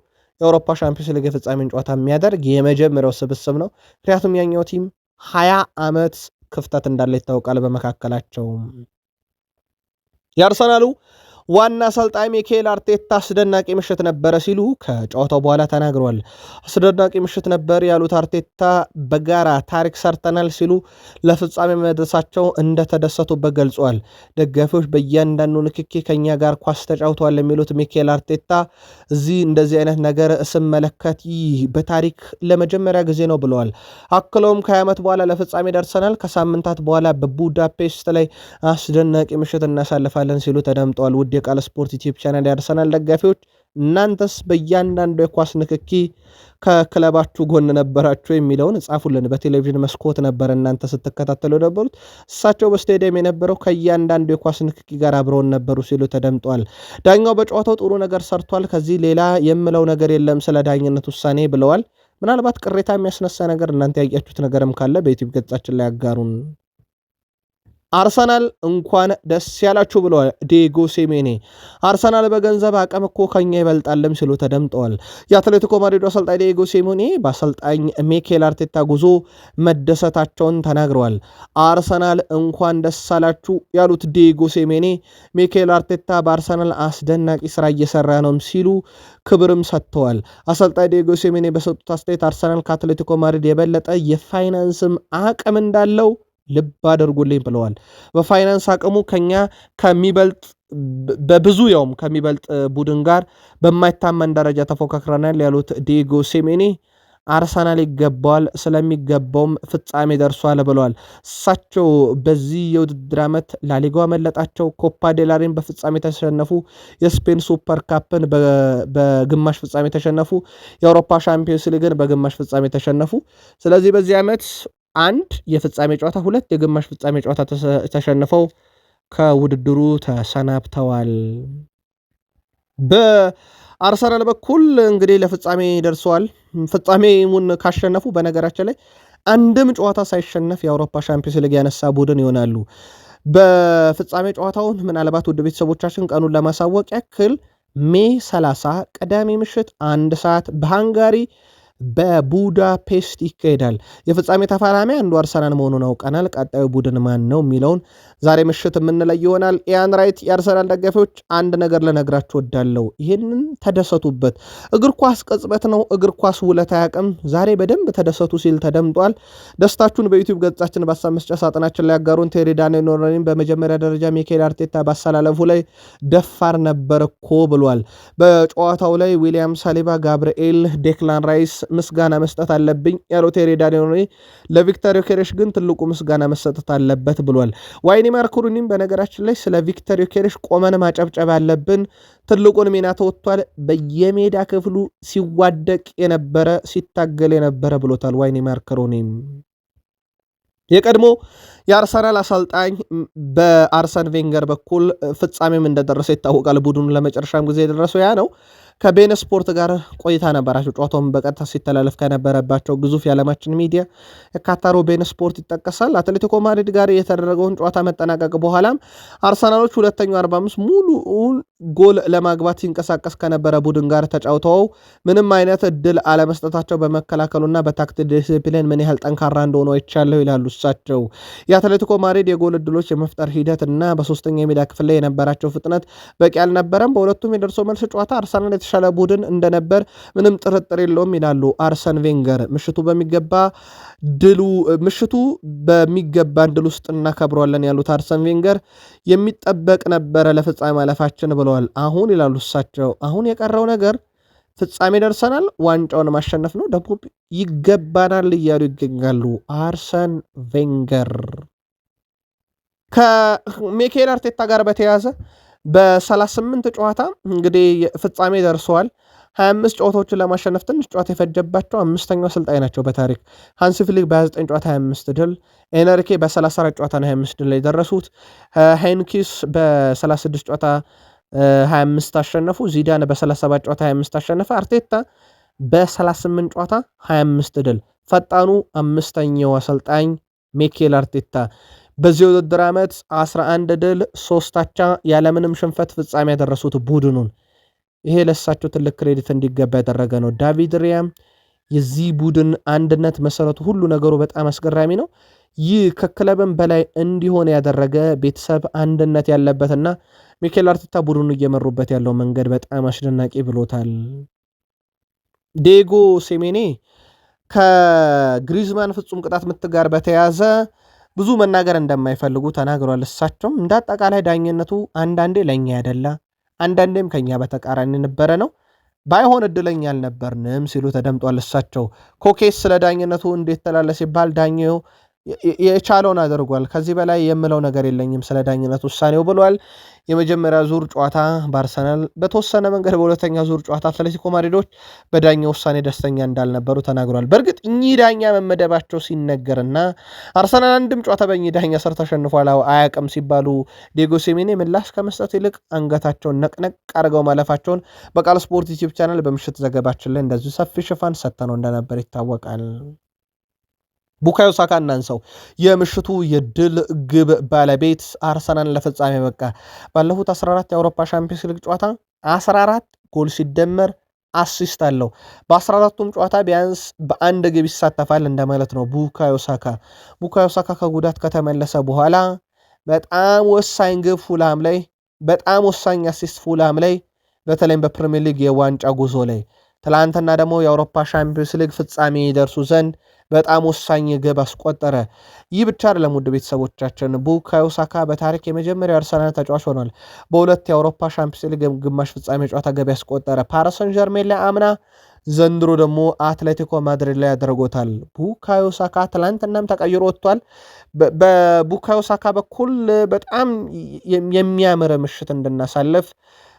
የአውሮፓ ሻምፒዮንስ ሊግ የፍጻሜን ጨዋታ የሚያደርግ የመጀመሪያው ስብስብ ነው። ምክንያቱም ያኛው ቲም 20 ዓመት ክፍተት እንዳለ ይታወቃል በመካከላቸው። የአርሰናሉ ዋና አሰልጣኝ ሚኬል አርቴታ አስደናቂ ምሽት ነበረ ሲሉ ከጨዋታው በኋላ ተናግረዋል። አስደናቂ ምሽት ነበር ያሉት አርቴታ በጋራ ታሪክ ሰርተናል ሲሉ ለፍጻሜ መድረሳቸው እንደተደሰቱበት ገልጸዋል። ደጋፊዎች በእያንዳንዱ ንክኪ ከኛ ጋር ኳስ ተጫውተዋል የሚሉት ሚኬል አርቴታ እዚህ እንደዚህ አይነት ነገር ስመለከት ይህ በታሪክ ለመጀመሪያ ጊዜ ነው ብለዋል። አክለውም ከ20 ዓመት በኋላ ለፍጻሜ ደርሰናል፣ ከሳምንታት በኋላ በቡዳፔስት ላይ አስደናቂ ምሽት እናሳልፋለን ሲሉ ተደምጠዋል። ውድ የቃል ስፖርት ዩቲዩብ ቻናል ያርሰናል ደጋፊዎች እናንተስ በእያንዳንዱ የኳስ ንክኪ ከክለባችሁ ጎን ነበራችሁ የሚለውን ጻፉልን። በቴሌቪዥን መስኮት ነበር እናንተ ስትከታተሉ ነበሩት፣ እሳቸው በስቴዲየም የነበረው ከእያንዳንዱ የኳስ ንክኪ ጋር አብረውን ነበሩ ሲሉ ተደምጧል። ዳኛው በጨዋታው ጥሩ ነገር ሰርቷል፣ ከዚህ ሌላ የምለው ነገር የለም ስለ ዳኝነት ውሳኔ ብለዋል። ምናልባት ቅሬታ የሚያስነሳ ነገር እናንተ ያያችሁት ነገርም ካለ በዩቲዩብ ገጻችን ላይ ያጋሩን። አርሰናል እንኳን ደስ ያላችሁ ብለዋል ዲየጎ ሲሜኔ። አርሰናል በገንዘብ አቅም እኮ ከኛ ይበልጣልም ሲሉ ተደምጠዋል። የአትሌቲኮ ማድሪድ አሰልጣኝ ዲየጎ ሲሜኔ በአሰልጣኝ ሚኬል አርቴታ ጉዞ መደሰታቸውን ተናግረዋል። አርሰናል እንኳን ደስ አላችሁ ያሉት ዲየጎ ሲሜኔ ሚኬል አርቴታ በአርሰናል አስደናቂ ስራ እየሰራ ነው ሲሉ ክብርም ሰጥተዋል። አሰልጣኝ ዲየጎ ሲሜኔ በሰጡት አስተያየት አርሰናል ከአትሌቲኮ ማድሪድ የበለጠ የፋይናንስም አቅም እንዳለው ልብ አድርጉልኝ ብለዋል። በፋይናንስ አቅሙ ከኛ ከሚበልጥ በብዙ ያውም ከሚበልጥ ቡድን ጋር በማይታመን ደረጃ ተፎካክረናል ያሉት ዲየጎ ሲሜኔ አርሰናል ይገባዋል፣ ስለሚገባውም ፍጻሜ ደርሷል ብለዋል። እሳቸው በዚህ የውድድር ዓመት ላሊጋው መለጣቸው፣ ኮፓ ዴላሬን በፍጻሜ ተሸነፉ፣ የስፔን ሱፐር ካፕን በግማሽ ፍጻሜ ተሸነፉ፣ የአውሮፓ ሻምፒዮንስ ሊግን በግማሽ ፍጻሜ ተሸነፉ። ስለዚህ በዚህ ዓመት አንድ የፍጻሜ ጨዋታ፣ ሁለት የግማሽ ፍጻሜ ጨዋታ ተሸንፈው ከውድድሩ ተሰናብተዋል። በአርሰናል በኩል እንግዲህ ለፍጻሜ ደርሰዋል። ፍጻሜውን ካሸነፉ በነገራችን ላይ አንድም ጨዋታ ሳይሸነፍ የአውሮፓ ሻምፒዮንስ ሊግ ያነሳ ቡድን ይሆናሉ። በፍጻሜ ጨዋታውን ምናልባት ውድ ቤተሰቦቻችን ቀኑን ለማሳወቅ ያክል ሜይ 30 ቅዳሜ ምሽት 1 ሰዓት በሃንጋሪ በቡዳፔስት ይካሄዳል። የፍጻሜ ተፋላሚ አንዱ አርሰናል መሆኑን አውቀናል። ቀጣዩ ቡድን ማን ነው የሚለውን ዛሬ ምሽት የምንለይ ይሆናል። ኢያን ራይት የአርሰናል ደጋፊዎች አንድ ነገር ልነግራችሁ ወዳለው፣ ይህንን ተደሰቱበት። እግር ኳስ ቅጽበት ነው፣ እግር ኳስ ውለታ አያውቅም። ዛሬ በደንብ ተደሰቱ ሲል ተደምጧል። ደስታችሁን በዩቲዩብ ገጻችን በሀሳብ መስጫ ሳጥናችን ላይ ያጋሩን። ቴሪ ዳንኤል ኖረኒም በመጀመሪያ ደረጃ ሚካኤል አርቴታ ባሰላለፉ ላይ ደፋር ነበር እኮ ብሏል። በጨዋታው ላይ ዊሊያም ሳሊባ፣ ጋብርኤል፣ ዴክላን ራይስ ምስጋና መስጠት አለብኝ ያለው ቴሪ ዳንኤል ለቪክተር ዮኬሬሽ ግን ትልቁ ምስጋና መሰጠት አለበት ብሏል። ዋይኒ ማርኩሩኒም በነገራችን ላይ ስለ ቪክተር ዮኬሬሽ ቆመን ማጨብጨብ አለብን፣ ትልቁን ሚና ተወጥቷል፣ በየሜዳ ክፍሉ ሲዋደቅ የነበረ ሲታገል የነበረ ብሎታል። ዋይኒ ማርኩሩኒም የቀድሞ የአርሰናል አሰልጣኝ በአርሰን ቬንገር በኩል ፍጻሜም እንደደረሰ ይታወቃል። ቡድኑ ለመጨረሻም ጊዜ የደረሰው ያ ነው። ከቤን ስፖርት ጋር ቆይታ ነበራቸው። ጨዋታውን በቀጥታ ሲተላለፍ ከነበረባቸው ግዙፍ የዓለማችን ሚዲያ የካታሩ ቤን ስፖርት ይጠቀሳል። አትሌቲኮ ማድሪድ ጋር የተደረገውን ጨዋታ መጠናቀቅ በኋላም አርሰናሎች ሁለተኛው 45 ሙሉ ጎል ለማግባት ሲንቀሳቀስ ከነበረ ቡድን ጋር ተጫውተው ምንም አይነት እድል አለመስጠታቸው በመከላከሉና በታክቲክ ዲሲፕሊን ምን ያህል ጠንካራ እንደሆኑ አይቻለሁ ይላሉ እሳቸው። የአትሌቲኮ ማድሪድ የጎል እድሎች የመፍጠር ሂደት እና በሶስተኛ የሜዳ ክፍል ላይ የነበራቸው ፍጥነት በቂ አልነበረም። በሁለቱም የደርሶ መልስ ጨዋታ አርሰናል የተሻለ ቡድን እንደነበር ምንም ጥርጥር የለውም ይላሉ አርሰን ቬንገር። ምሽቱ በሚገባ ድል ውስጥ እናከብረዋለን ያሉት አርሰን ቬንገር የሚጠበቅ ነበረ ለፍጻሜ ማለፋችን ብለዋል። አሁን ይላሉ እሳቸው አሁን የቀረው ነገር ፍጻሜ ደርሰናል፣ ዋንጫውን ማሸነፍ ነው፣ ደግሞ ይገባናል እያሉ ይገኛሉ አርሰን ቬንገር። ከሚኬል አርቴታ ጋር በተያያዘ በ38 ጨዋታ እንግዲህ ፍጻሜ ደርሰዋል። 25 ጨዋታዎችን ለማሸነፍ ትንሽ ጨዋታ የፈጀባቸው አምስተኛው አሰልጣኝ ናቸው በታሪክ። ሃንሲ ፍሊክ በ29 ጨዋታ 25 ድል፣ ኤነሪኬ በ34 ጨዋታ 25 ድል ላይ ደረሱት። ሃይንኪስ በ36 ጨዋታ 25 አሸነፉ። ዚዳን በ37 ጨዋታ 25 አሸነፈ። አርቴታ በ38 ጨዋታ 25 ድል። ፈጣኑ አምስተኛው አሰልጣኝ ሚኬል አርቴታ በዚህ ውድድር ዓመት 11 ድል 3 አቻ ያለምንም ሽንፈት ፍጻሜ ያደረሱት ቡድኑን። ይሄ ለሳቸው ትልቅ ክሬዲት እንዲገባ ያደረገ ነው። ዳቪድ ሪያም የዚህ ቡድን አንድነት መሰረቱ፣ ሁሉ ነገሩ በጣም አስገራሚ ነው። ይህ ከክለብም በላይ እንዲሆን ያደረገ ቤተሰብ አንድነት ያለበትና ሚኬል አርቴታ ቡድኑ እየመሩበት ያለው መንገድ በጣም አስደናቂ ብሎታል። ዲዬጎ ሲሜኔ ከግሪዝማን ፍጹም ቅጣት ምት ጋር በተያዘ ብዙ መናገር እንደማይፈልጉ ተናግሯል። እሳቸውም እንደ አጠቃላይ ዳኝነቱ አንዳንዴ ለእኛ ያደላ፣ አንዳንዴም ከኛ በተቃራኒ ነበረ ነው፣ ባይሆን እድለኛ አልነበርንም ሲሉ ተደምጧል። እሳቸው ኮኬስ ስለ ዳኝነቱ እንዴት ተላለ ሲባል ዳኛው የቻለውን አድርጓል፣ ከዚህ በላይ የምለው ነገር የለኝም ስለ ዳኝነት ውሳኔው ብሏል። የመጀመሪያ ዙር ጨዋታ በአርሰናል በተወሰነ መንገድ፣ በሁለተኛ ዙር ጨዋታ አትሌቲኮ ማድሪዶች በዳኛ ውሳኔ ደስተኛ እንዳልነበሩ ተናግሯል። በእርግጥ እኚህ ዳኛ መመደባቸው ሲነገርና አርሰናል አንድም ጨዋታ በእኚህ ዳኛ ስር ተሸንፏል አያውቅም ሲባሉ ዲዬጎ ሲሜኔ ምላሽ ከመስጠት ይልቅ አንገታቸውን ነቅነቅ አድርገው ማለፋቸውን በቃል ስፖርት ዩቲዩብ ቻናል በምሽት ዘገባችን ላይ እንደዚሁ ሰፊ ሽፋን ሰጥተነው እንደነበር ይታወቃል። ቡካዮ ሳካ እናንሳው። የምሽቱ የድል ግብ ባለቤት አርሰናል ለፍጻሜ በቃ። ባለፉት 14 የአውሮፓ ሻምፒዮንስ ሊግ ጨዋታ 14 ጎል ሲደመር አሲስት አለው። በ14ቱም ጨዋታ ቢያንስ በአንድ ግብ ይሳተፋል እንደማለት ነው። ቡካዮ ሳካ ከጉዳት ከተመለሰ በኋላ በጣም ወሳኝ ግብ ፉልሃም ላይ፣ በጣም ወሳኝ አሲስት ፉልሃም ላይ፣ በተለይም በፕሪሚየር ሊግ የዋንጫ ጉዞ ላይ፣ ትላንትና ደግሞ የአውሮፓ ሻምፒዮንስ ሊግ ፍጻሜ ይደርሱ ዘንድ በጣም ወሳኝ ግብ አስቆጠረ። ይህ ብቻ አይደለም ውድ ቤተሰቦቻችን፣ ቡካዮ ሳካ በታሪክ የመጀመሪያው አርሰናል ተጫዋች ሆኗል። በሁለት የአውሮፓ ሻምፒዮንስ ሊግ ግማሽ ፍጻሜ ጨዋታ ግብ ያስቆጠረ። ፓሪስ ሰን ዠርሜን ላይ አምና፣ ዘንድሮ ደግሞ አትሌቲኮ ማድሪድ ላይ ያደርጎታል። ቡካዮ ሳካ ትላንትናም ተቀይሮ ወጥቷል። በቡካዮ ሳካ በኩል በጣም የሚያምር ምሽት እንድናሳልፍ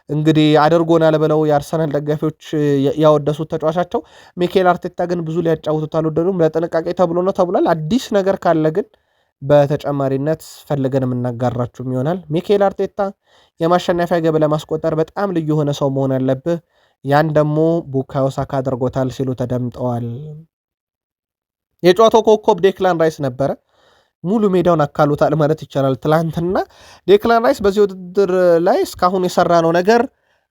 እንግዲህ አድርጎናል ብለው የአርሰናል ደጋፊዎች ያወደሱት ተጫዋቻቸው ሚኬል አርቴታ ግን ብዙ ሊያጫውቱት አልወደዱም። ለጥንቃቄ ተብሎ ነው ተብሏል። አዲስ ነገር ካለ ግን በተጨማሪነት ፈልገን የምናጋራችሁም ይሆናል። ሚኬል አርቴታ የማሸነፊያ ግብ ለማስቆጠር በጣም ልዩ የሆነ ሰው መሆን አለብህ። ያን ደግሞ ቡካዮ ሳካ አድርጎታል ሲሉ ተደምጠዋል። የጨዋታው ኮከብ ዴክላን ራይስ ነበረ። ሙሉ ሜዳውን አካሉታል ማለት ይቻላል። ትላንትና ዴክላን ራይስ በዚህ ውድድር ላይ እስካሁን የሰራነው ነገር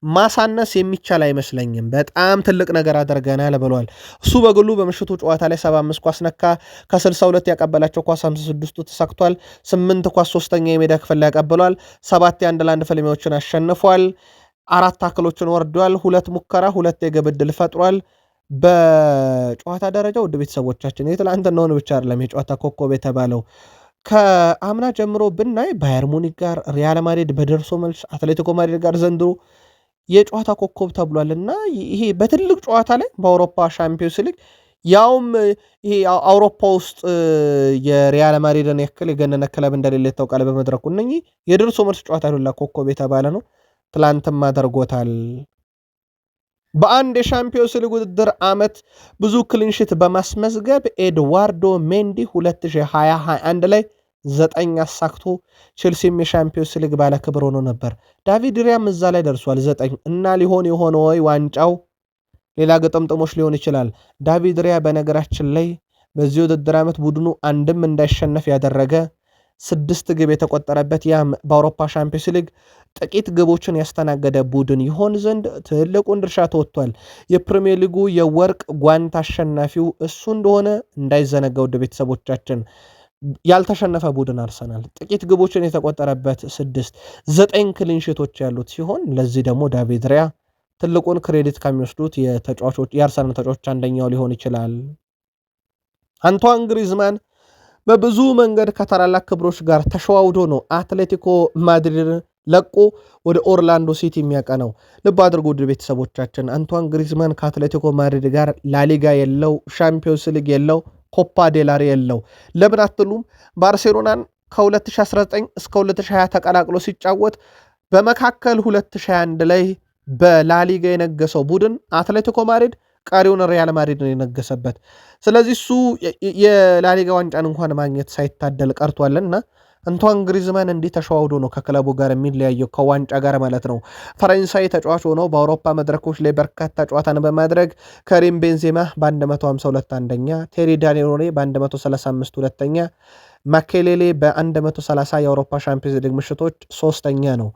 ማሳነስ የሚቻል አይመስለኝም፣ በጣም ትልቅ ነገር አድርገናል ብለዋል። እሱ በግሉ በምሽቱ ጨዋታ ላይ 75 ኳስ ነካ፣ ከ62 ያቀበላቸው ኳስ 56ቱ ተሳክቷል። 8 ኳስ ሶስተኛ የሜዳ ክፍል ላይ ያቀብሏል። 7 የአንድ ለአንድ ፍልሚያዎችን አሸንፏል። 4 ታክሎችን ወርዷል። 2 ሙከራ 2 የግብ ዕድል ፈጥሯል። በጨዋታ ደረጃ ውድ ቤተሰቦቻችን የትላንትናውን ብቻ አይደለም የጨዋታ ኮከብ የተባለው ከአምና ጀምሮ ብናይ ባየር ሙኒክ ጋር፣ ሪያል ማድሪድ በደርሶ መልስ፣ አትሌቲኮ ማድሪድ ጋር ዘንድሮ የጨዋታ ኮከብ ተብሏል እና ይሄ በትልቅ ጨዋታ ላይ በአውሮፓ ሻምፒዮንስ ሊግ ያውም ይሄ አውሮፓ ውስጥ የሪያል ማድሪድን ያክል የገነነ ክለብ እንደሌለ ይታወቃል። በመድረኩ እነኚህ የደርሶ መልስ ጨዋታ ሁላ ኮከብ የተባለ ነው። ትላንትም አድርጎታል። በአንድ የሻምፒዮንስ ሊግ ውድድር ዓመት ብዙ ክሊንሽት በማስመዝገብ ኤድዋርዶ ሜንዲ 2021 ላይ 9 አሳክቶ ቼልሲም የሻምፒዮንስ ሊግ ባለ ክብር ሆኖ ነበር። ዳቪድ ሪያም እዛ ላይ ደርሷል 9 እና ሊሆን የሆነ ወይ ዋንጫው ሌላ ግጥምጥሞች ሊሆን ይችላል። ዳቪድ ሪያ በነገራችን ላይ በዚህ ውድድር ዓመት ቡድኑ አንድም እንዳይሸነፍ ያደረገ 6 ግብ የተቆጠረበት ያም በአውሮፓ ሻምፒዮንስ ሊግ ጥቂት ግቦችን ያስተናገደ ቡድን ይሆን ዘንድ ትልቁን ድርሻ ተወጥቷል። የፕሪሚየር ሊጉ የወርቅ ጓንት አሸናፊው እሱ እንደሆነ እንዳይዘነጋ ውድ ቤተሰቦቻችን። ያልተሸነፈ ቡድን አርሰናል ጥቂት ግቦችን የተቆጠረበት 9 ክሊንሺቶች ያሉት ሲሆን ለዚህ ደግሞ ዳቪድ ሪያ ትልቁን ክሬዲት ከሚወስዱት የአርሰናል ተጫዋቾች አንደኛው ሊሆን ይችላል። አንቷን ግሪዝማን በብዙ መንገድ ከታላላቅ ክብሮች ጋር ተሸዋውዶ ነው አትሌቲኮ ማድሪድ ለቆ ወደ ኦርላንዶ ሲቲ የሚያቀነው። ልብ አድርጉ ውድ ቤተሰቦቻችን፣ አንቷን ግሪዝማን ከአትሌቲኮ ማድሪድ ጋር ላሊጋ የለው፣ ሻምፒዮንስ ሊግ የለው፣ ኮፓ ዴላሪ የለው። ለምን አትሉም? ባርሴሎናን ከ2019 እስከ 2020 ተቀላቅሎ ሲጫወት በመካከል 2021 ላይ በላሊጋ የነገሰው ቡድን አትሌቲኮ ማድሪድ ቀሪውን ሪያል ማድሪድ ነው የነገሰበት። ስለዚህ እሱ የላሊጋ ዋንጫን እንኳን ማግኘት ሳይታደል ቀርቷልና አንቷን ግሪዝማን እንዲህ ተሸዋውዶ ነው ከክለቡ ጋር የሚለያየው ከዋንጫ ጋር ማለት ነው። ፈረንሳይ ተጫዋች ሆኖ በአውሮፓ መድረኮች ላይ በርካታ ጨዋታን በማድረግ ከሪም ቤንዜማ በ152 አንደኛ፣ ቴሪ ዳኒሮኔ በ135 ሁለተኛ፣ ማኬሌሌ በ130 የአውሮፓ ሻምፒዮንስ ሊግ ምሽቶች ሶስተኛ ነው።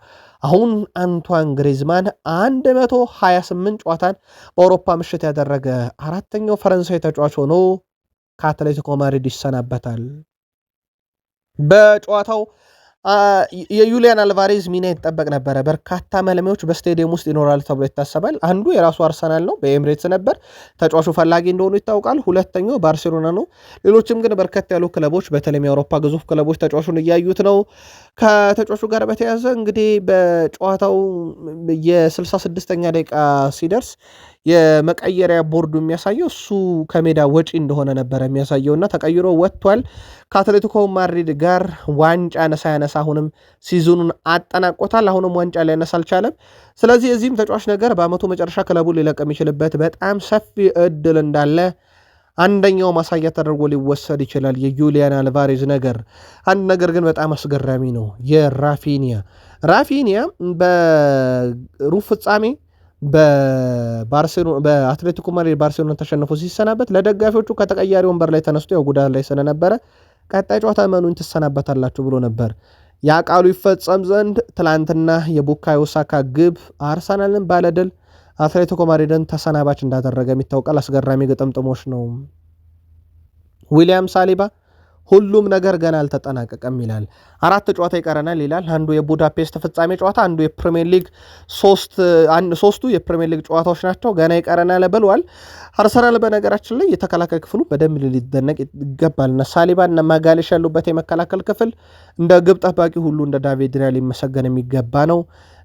አሁን አንቷን ግሪዝማን 128 ጨዋታን በአውሮፓ ምሽት ያደረገ አራተኛው ፈረንሳይ ተጫዋች ሆኖ ከአትሌቲኮ ማድሪድ ይሰናበታል። በጨዋታው የዩሊያን አልቫሬዝ ሚና ይጠበቅ ነበረ። በርካታ መለሚያዎች በስቴዲየም ውስጥ ይኖራል ተብሎ ይታሰባል። አንዱ የራሱ አርሰናል ነው፣ በኤምሬትስ ነበር። ተጫዋቹ ፈላጊ እንደሆኑ ይታወቃል። ሁለተኛው ባርሴሎና ነው። ሌሎችም ግን በርከት ያሉ ክለቦች በተለይም የአውሮፓ ግዙፍ ክለቦች ተጫዋቹን እያዩት ነው። ከተጫዋቹ ጋር በተያያዘ እንግዲህ በጨዋታው የ66ኛ ደቂቃ ሲደርስ የመቀየሪያ ቦርዱ የሚያሳየው እሱ ከሜዳ ወጪ እንደሆነ ነበረ የሚያሳየውና ተቀይሮ ወጥቷል። ከአትሌቲኮ ማድሪድ ጋር ዋንጫ ሳያነሳ አሁንም ሲዙኑን አጠናቆታል። አሁንም ዋንጫ ሊያነሳ አልቻለም። ስለዚህ የዚህም ተጫዋች ነገር በአመቱ መጨረሻ ክለቡን ሊለቅ የሚችልበት በጣም ሰፊ እድል እንዳለ አንደኛው ማሳያ ተደርጎ ሊወሰድ ይችላል። የዩሊያን አልቫሬዝ ነገር አንድ ነገር ግን በጣም አስገራሚ ነው። ራፊኒያ በሩብ ፍጻሜ በአትሌቲኮ ማድሪድ ባርሴሎና ተሸንፎ ሲሰናበት ለደጋፊዎቹ ከተቀያሪ ወንበር ላይ ተነስቶ ያው ጉዳት ላይ ስለነበረ ቀጣይ ጨዋታ መኑን ትሰናበታላችሁ ብሎ ነበር። ያ ቃሉ ይፈጸም ዘንድ ትላንትና የቡካዮ ሳካ ግብ አርሰናልን ባለድል አትሌቲኮ ማድሪድን ተሰናባች እንዳደረገ የሚታወቃል። አስገራሚ ግጥምጥሞች ነው። ዊሊያም ሳሊባ ሁሉም ነገር ገና አልተጠናቀቀም ይላል። 4 ጨዋታ ይቀረናል ይላል። አንዱ የቡዳፔስት ፍጻሜ ጨዋታ፣ አንዱ የፕሪሚየር ሊግ ሶስቱ የፕሪሚየር ሊግ ጨዋታዎች ናቸው። ገና ይቀረናል ብለዋል። አርሰናል በነገራችን ላይ የተከላካይ ክፍሉ በደንብ ሊደነቅ ይገባል። እና ሳሊባ እና ማጋሌሽ ያሉበት የመከላከል ክፍል እንደ ግብ ጠባቂ ሁሉ እንደ ዳቪድ ሪያ ሊመሰገን የሚገባ ነው።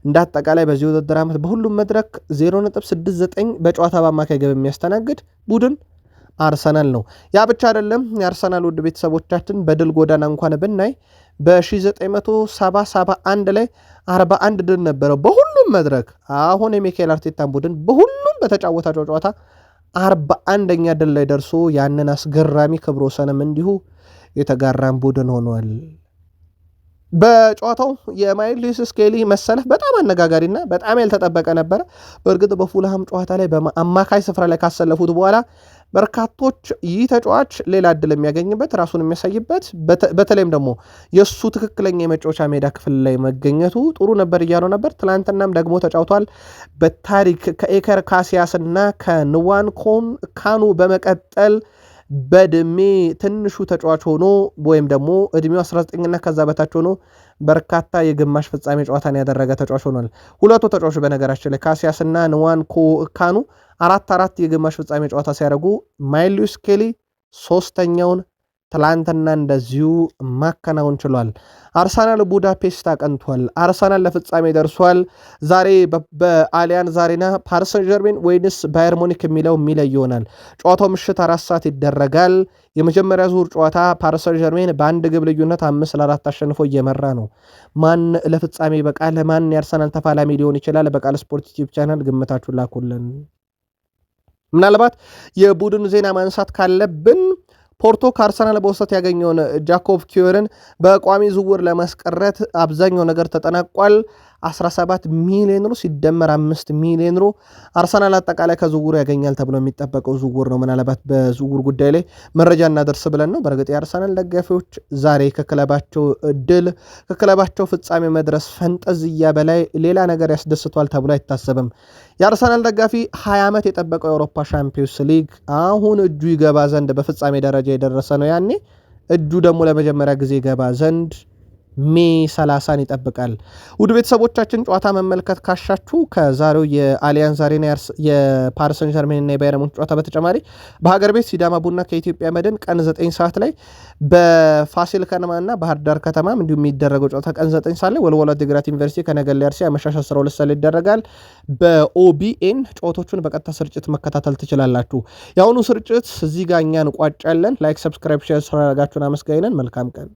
እንደ አጠቃላይ በዚህ ውድድር ዓመት በሁሉም መድረክ 0.69 በጨዋታ በአማካይ ግብ የሚያስተናግድ ቡድን አርሰናል ነው። ያ ብቻ አይደለም። የአርሰናል ውድ ቤተሰቦቻችን በድል ጎዳና እንኳን ብናይ በ1970-71 ላይ 41 ድል ነበረው በሁሉም መድረክ። አሁን የሚካኤል አርቴታን ቡድን በሁሉም በተጫወታቸው ጨዋታ 41ኛ ድል ላይ ደርሶ ያንን አስገራሚ ክብረ ወሰንም እንዲሁ የተጋራም ቡድን ሆኗል። በጨዋታው የማይልስ ስኬሊ መሰለፍ በጣም አነጋጋሪና በጣም ያልተጠበቀ ነበረ። በእርግጥ በፉልሃም ጨዋታ ላይ በአማካይ ስፍራ ላይ ካሰለፉት በኋላ በርካቶች ይህ ተጫዋች ሌላ እድል የሚያገኝበት ራሱን የሚያሳይበት በተለይም ደግሞ የእሱ ትክክለኛ የመጫወቻ ሜዳ ክፍል ላይ መገኘቱ ጥሩ ነበር እያሉ ነበር። ትላንትናም ደግሞ ተጫውቷል። በታሪክ ከኤከር ካሲያስ እና ከንዋንኮን ካኑ በመቀጠል በእድሜ ትንሹ ተጫዋች ሆኖ ወይም ደግሞ እድሜው 19ና ከዛ በታች ሆኖ በርካታ የግማሽ ፍጻሜ ጨዋታን ያደረገ ተጫዋች ሆኗል። ሁለቱ ተጫዋቾች በነገራችን ላይ ካሲያስና ንዋንኮ ካኑ 4 የግማሽ ፍጻሜ ጨዋታ ሲያደርጉ ማይልስ ስኬሊ 3ኛውን ትላንትና እንደዚሁ ማከናወን ችሏል። አርሰናል ቡዳፔስት አቀንቷል። አርሰናል ለፍጻሜ ደርሷል። ዛሬ በአሊያንዝ አሬና ፓሪስ ሰን ዠርሜን ወይንስ ባየር ሙኒክ የሚለው የሚለይ ይሆናል። ጨዋታው ምሽት 4 ሰዓት ይደረጋል። የመጀመሪያ ዙር ጨዋታ ፓሪስ ሰን ዠርሜን በአንድ ግብ ልዩነት 5-4 አሸንፎ እየመራ ነው። ማን ለፍጻሜ በቃል ማን የአርሰናል ተፋላሚ ሊሆን ይችላል? በቃል ስፖርት ዩቲዩብ ቻናል ግምታችሁን ላኩልን። ምናልባት የቡድን ዜና ማንሳት ካለብን ፖርቶ ከአርሰናል በውሰት ያገኘውን ጃኮብ ኪዮርን በቋሚ ዝውውር ለማስቀረት አብዛኛው ነገር ተጠናቋል። 17 ሚሊዮን ዩሮ ሲደመር 5 ሚሊዮን ዩሮ አርሰናል አጠቃላይ ከዝውውሩ ያገኛል ተብሎ የሚጠበቀው ዝውውር ነው። ምናልባት በዝውውር ጉዳይ ላይ መረጃ እናደርስ ብለን ነው። በእርግጥ የአርሰናል ደጋፊዎች ዛሬ ከክለባቸው ድል ከክለባቸው ፍጻሜ መድረስ ፈንጠዝያ በላይ ሌላ ነገር ያስደስቷል ተብሎ አይታሰብም። የአርሰናል ደጋፊ 20 ዓመት የጠበቀው የአውሮፓ ሻምፒዮንስ ሊግ አሁን እጁ ይገባ ዘንድ በፍጻሜ ደረጃ የደረሰ ነው። ያኔ እጁ ደግሞ ለመጀመሪያ ጊዜ ይገባ ዘንድ ሜይ 30ን ይጠብቃል። ውድ ቤተሰቦቻችን ጨዋታ መመልከት ካሻችሁ ከዛሬው የአሊያንዝ አሬና የፓሪስ ሰን ዠርሜን እና የባየር ሙኒክ ጨዋታ በተጨማሪ በሀገር ቤት ሲዳማ ቡና ከኢትዮጵያ መድን ቀን 9 ሰዓት ላይ በፋሲል ከነማ እና ባህር ዳር ከተማም እንዲሁም የሚደረገው ጨዋታ ቀን 9 ሰዓት ላይ ወልዋሎ ዓዲግራት ዩኒቨርሲቲ ከነገሌ አርሲ አመሻሽ 12 ሰዓት ይደረጋል። በኦቢኤን ጨዋታዎቹን በቀጥታ ስርጭት መከታተል ትችላላችሁ። የአሁኑ ስርጭት እዚህ ጋር እኛ እንቋጫለን። ላይክ፣ ሰብስክራይብ፣ ሼር ስላደረጋችሁን አመስጋኝነን። መልካም ቀን